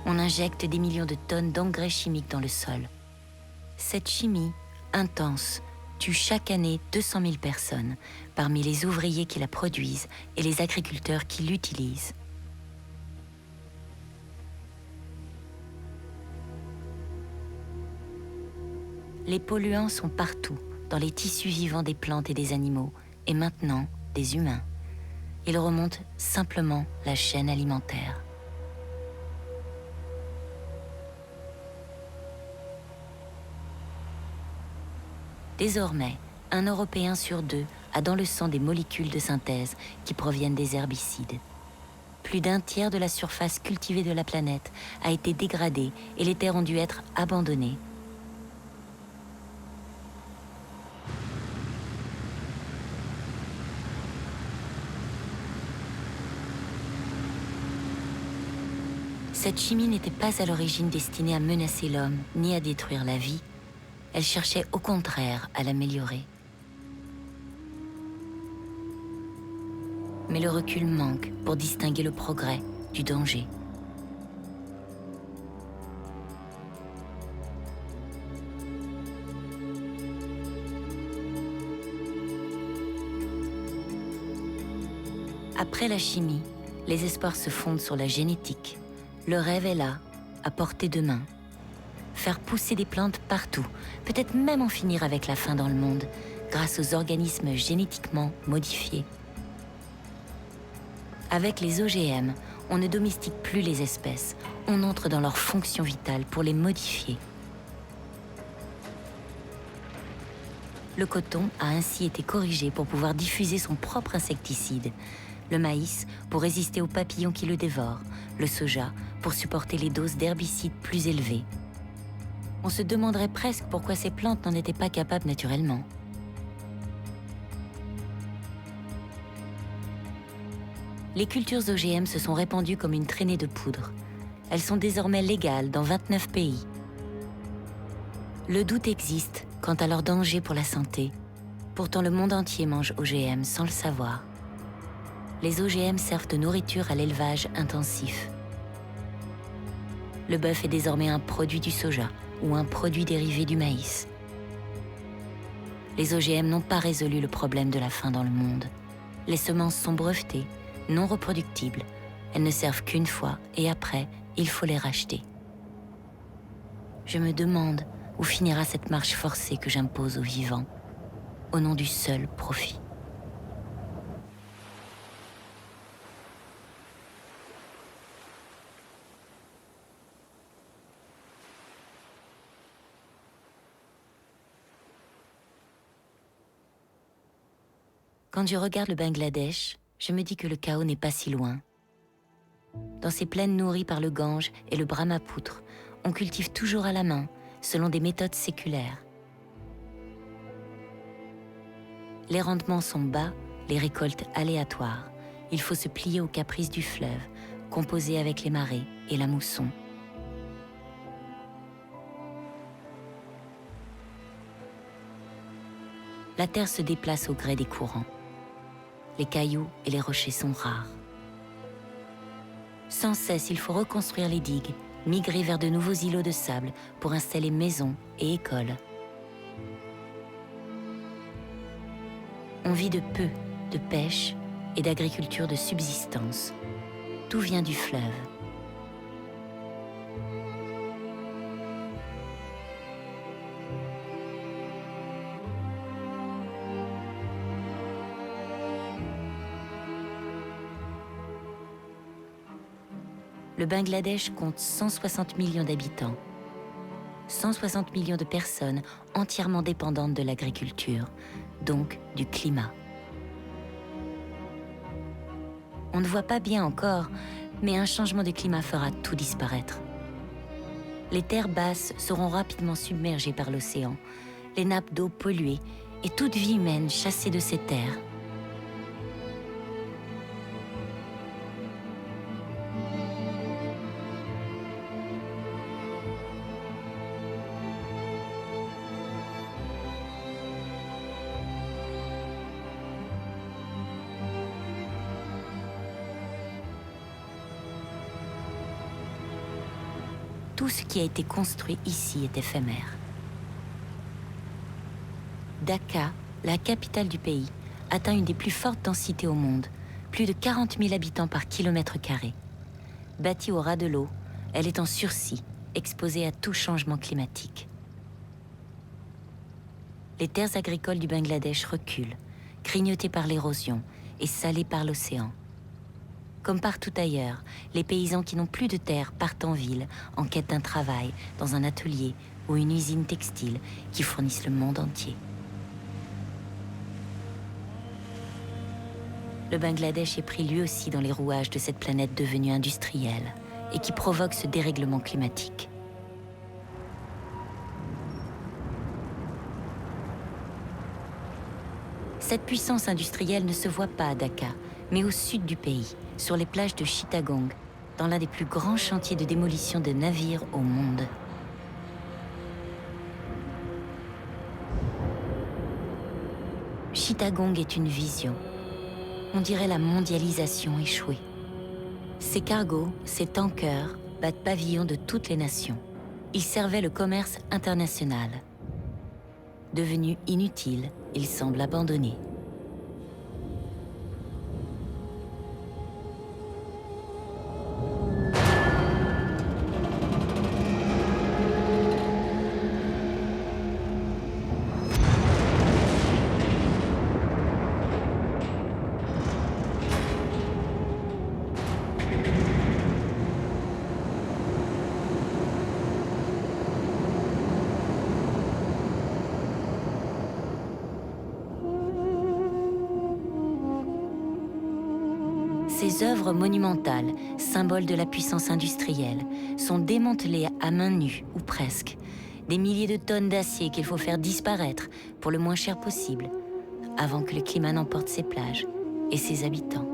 On injecte des millions de tonnes d'engrais chimiques dans le sol. Cette chimie, intense, tue chaque année 200 000 personnes, parmi les ouvriers qui la produisent et les agriculteurs qui l'utilisent. Les polluants sont partout, dans les tissus vivants des plantes et des animaux, et maintenant des humains. Ils remontent simplement la chaîne alimentaire. Désormais, un Européen sur 2 a dans le sang des molécules de synthèse qui proviennent des herbicides. Plus d'un tiers de la surface cultivée de la planète a été dégradée et les terres ont dû être abandonnées. Cette chimie n'était pas à l'origine destinée à menacer l'homme ni à détruire la vie. Elle cherchait au contraire à l'améliorer. Mais le recul manque pour distinguer le progrès du danger. Après la chimie, les espoirs se fondent sur la génétique. Le rêve est là, à portée de main. Faire pousser des plantes partout, peut-être même en finir avec la faim dans le monde, grâce aux organismes génétiquement modifiés. Avec les OGM, on ne domestique plus les espèces, on entre dans leur fonction vitale pour les modifier. Le coton a ainsi été corrigé pour pouvoir diffuser son propre insecticide. Le maïs pour résister aux papillons qui le dévorent, le soja pour supporter les doses d'herbicides plus élevées. On se demanderait presque pourquoi ces plantes n'en étaient pas capables naturellement. Les cultures OGM se sont répandues comme une traînée de poudre. Elles sont désormais légales dans 29 pays. Le doute existe quant à leur danger pour la santé. Pourtant, le monde entier mange OGM sans le savoir. Les OGM servent de nourriture à l'élevage intensif. Le bœuf est désormais un produit du soja ou un produit dérivé du maïs. Les OGM n'ont pas résolu le problème de la faim dans le monde. Les semences sont brevetées, non reproductibles. Elles ne servent qu'une fois et après, il faut les racheter. Je me demande où finira cette marche forcée que j'impose aux vivants, au nom du seul profit. Quand je regarde le Bangladesh, je me dis que le chaos n'est pas si loin. Dans ces plaines nourries par le Gange et le Brahmapoutre, on cultive toujours à la main, selon des méthodes séculaires. Les rendements sont bas, les récoltes aléatoires. Il faut se plier aux caprices du fleuve, composer avec les marées et la mousson. La terre se déplace au gré des courants. Les cailloux et les rochers sont rares. Sans cesse, il faut reconstruire les digues, migrer vers de nouveaux îlots de sable pour installer maisons et écoles. On vit de peu de pêche et d'agriculture de subsistance. Tout vient du fleuve. Le Bangladesh compte 160 millions d'habitants. 160 millions de personnes entièrement dépendantes de l'agriculture, donc du climat. On ne voit pas bien encore, mais un changement de climat fera tout disparaître. Les terres basses seront rapidement submergées par l'océan, les nappes d'eau polluées et toute vie humaine chassée de ces terres. Tout ce qui a été construit ici est éphémère. Dhaka, la capitale du pays, atteint une des plus fortes densités au monde, plus de 40 000 habitants par kilomètre carré. Bâtie au ras de l'eau, elle est en sursis, exposée à tout changement climatique. Les terres agricoles du Bangladesh reculent, grignotées par l'érosion et salées par l'océan. Comme partout ailleurs, les paysans qui n'ont plus de terre partent en ville en quête d'un travail dans un atelier ou une usine textile qui fournissent le monde entier. Le Bangladesh est pris lui aussi dans les rouages de cette planète devenue industrielle et qui provoque ce dérèglement climatique. Cette puissance industrielle ne se voit pas à Dhaka, mais au sud du pays, sur les plages de Chittagong, dans l'un des plus grands chantiers de démolition de navires au monde. Chittagong est une vision. On dirait la mondialisation échouée. Ces cargos, ces tankers, battent pavillon de toutes les nations. Ils servaient le commerce international. Devenus inutiles, ils semblent abandonnés. Ces œuvres monumentales, symboles de la puissance industrielle, sont démantelées à main nue, ou presque. Des milliers de tonnes d'acier qu'il faut faire disparaître pour le moins cher possible, avant que le climat n'emporte ses plages et ses habitants.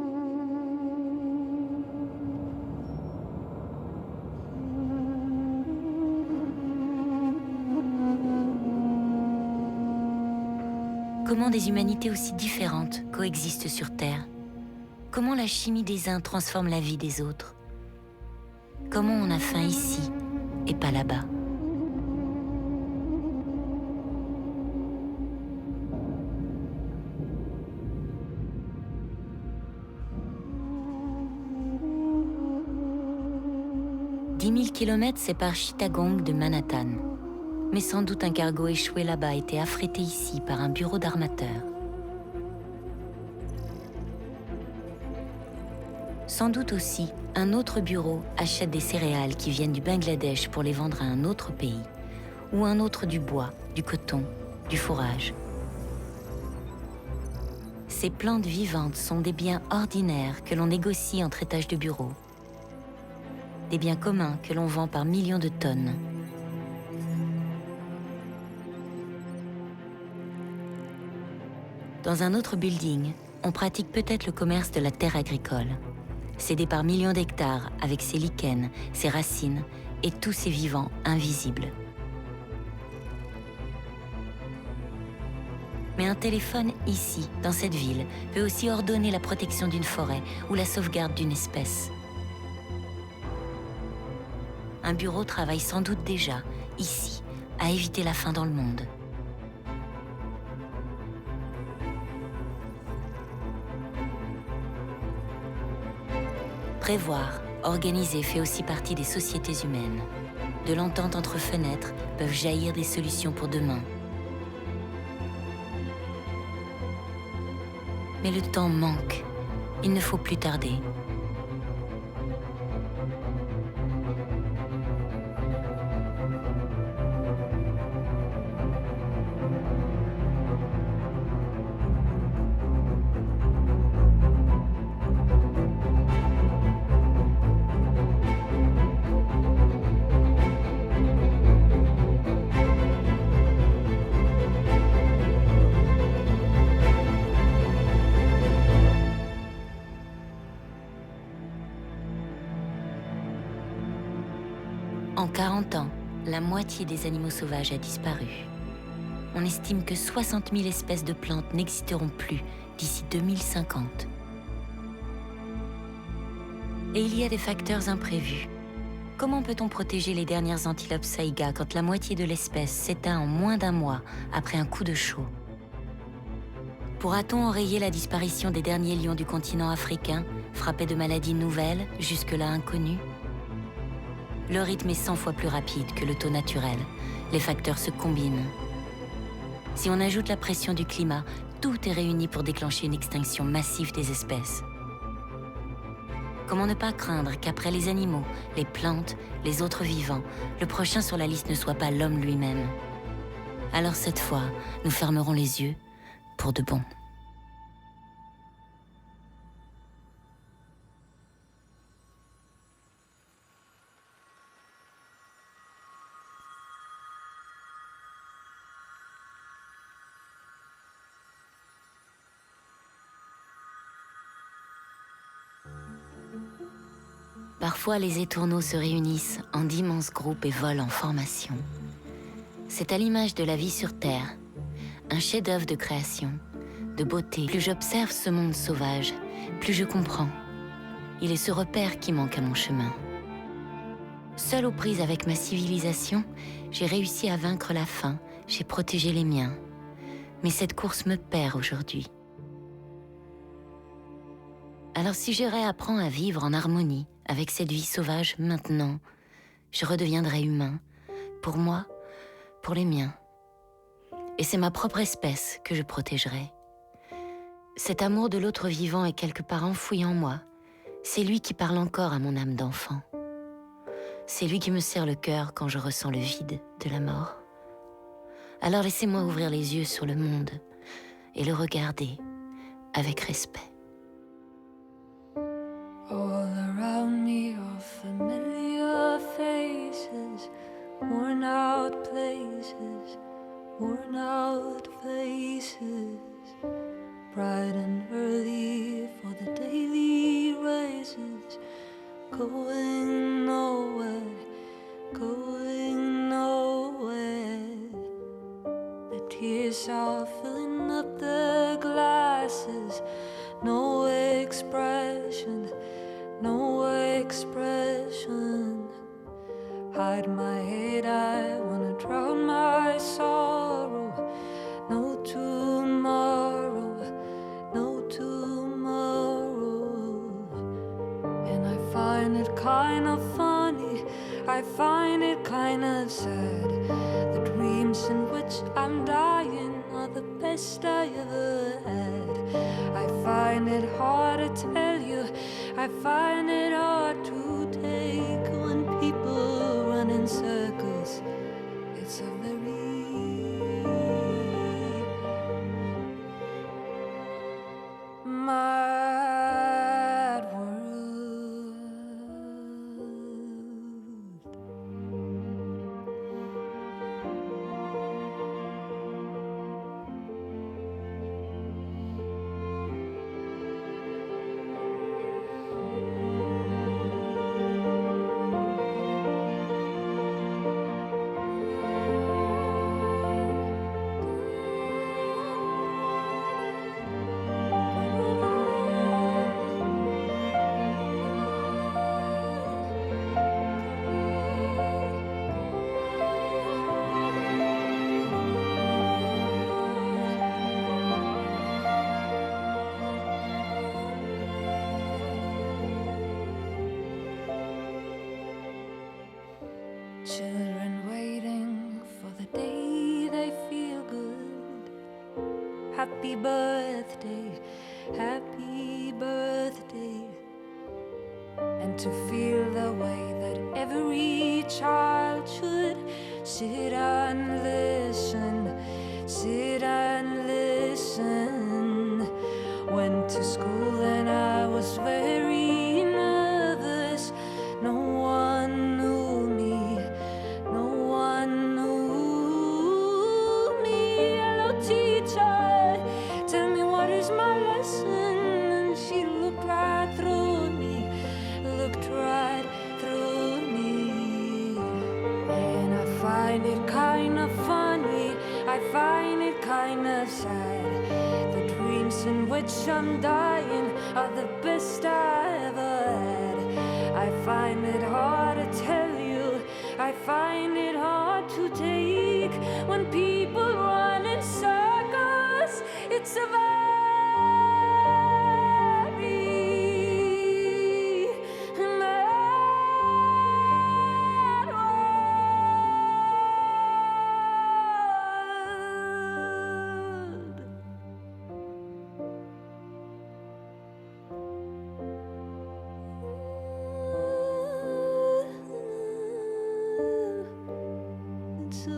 Comment des humanités aussi différentes coexistent sur Terre ? Comment la chimie des uns transforme la vie des autres? Comment on a faim ici et pas là-bas? « 10 000 kilomètres séparent Chittagong de Manhattan. Mais sans doute un cargo échoué là-bas a été affrété ici par un bureau d'armateur. Sans doute aussi, un autre bureau achète des céréales qui viennent du Bangladesh pour les vendre à un autre pays, ou un autre du bois, du coton, du fourrage. Ces plantes vivantes sont des biens ordinaires que l'on négocie entre étages de bureaux, des biens communs que l'on vend par millions de tonnes. Dans un autre building, on pratique peut-être le commerce de la terre agricole. Cédé par millions d'hectares avec ses lichens, ses racines et tous ses vivants invisibles. Mais un téléphone ici, dans cette ville, peut aussi ordonner la protection d'une forêt ou la sauvegarde d'une espèce. Un bureau travaille sans doute déjà, ici, à éviter la faim dans le monde. Prévoir, organiser fait aussi partie des sociétés humaines. De l'entente entre fenêtres peuvent jaillir des solutions pour demain. Mais le temps manque. Il ne faut plus tarder. En 40 ans, la moitié des animaux sauvages a disparu. On estime que 60 000 espèces de plantes n'existeront plus d'ici 2050. Et il y a des facteurs imprévus. Comment peut-on protéger les dernières antilopes saïga quand la moitié de l'espèce s'éteint en moins d'un mois après un coup de chaud? Pourra-t-on enrayer la disparition des derniers lions du continent africain, frappés de maladies nouvelles, jusque-là inconnues? Le rythme est 100 fois plus rapide que le taux naturel. Les facteurs se combinent. Si on ajoute la pression du climat, tout est réuni pour déclencher une extinction massive des espèces. Comment ne pas craindre qu'après les animaux, les plantes, les autres vivants, le prochain sur la liste ne soit pas l'homme lui-même? Alors cette fois, nous fermerons les yeux pour de bon. Parfois, les étourneaux se réunissent en d'immenses groupes et volent en formation. C'est à l'image de la vie sur Terre, un chef-d'œuvre de création, de beauté. Plus j'observe ce monde sauvage, plus je comprends. Il est ce repère qui manque à mon chemin. Seule aux prises avec ma civilisation, j'ai réussi à vaincre la faim, j'ai protégé les miens. Mais cette course me perd aujourd'hui. Alors si je réapprends à vivre en harmonie avec cette vie sauvage maintenant, je redeviendrai humain, pour moi, pour les miens. Et c'est ma propre espèce que je protégerai. Cet amour de l'autre vivant est quelque part enfoui en moi. C'est lui qui parle encore à mon âme d'enfant. C'est lui qui me serre le cœur quand je ressens le vide de la mort. Alors laissez-moi ouvrir les yeux sur le monde et le regarder avec respect. All around me are familiar faces, worn out places, worn out faces, bright and early for the daily races, going nowhere, going nowhere. The tears are filling up the glasses, no expression, no expression. Hide my head, I wanna drown my sorrow. No tomorrow, no tomorrow. And I find it kind of funny, I find it kind of sad. The dreams in which I'm dying are the best I ever had. I find it hard to tell you, I find it hard to take when people run in circles. It's a very mad world. happy birthday, happy birthday. And to feel the way that every child should sit and listen, sit and listen. Went to school and I was very nervous. No one knew me, no one knew me. Hello teacher, tell me what is my lesson. And she looked right through me, looked right through me. And I find it kind of funny, I find it kind of sad. The dreams in which I'm dying are the best I ever had. I find it hard to tell you, I find it hard to take. When people run in circles, it's a very mad world. It's a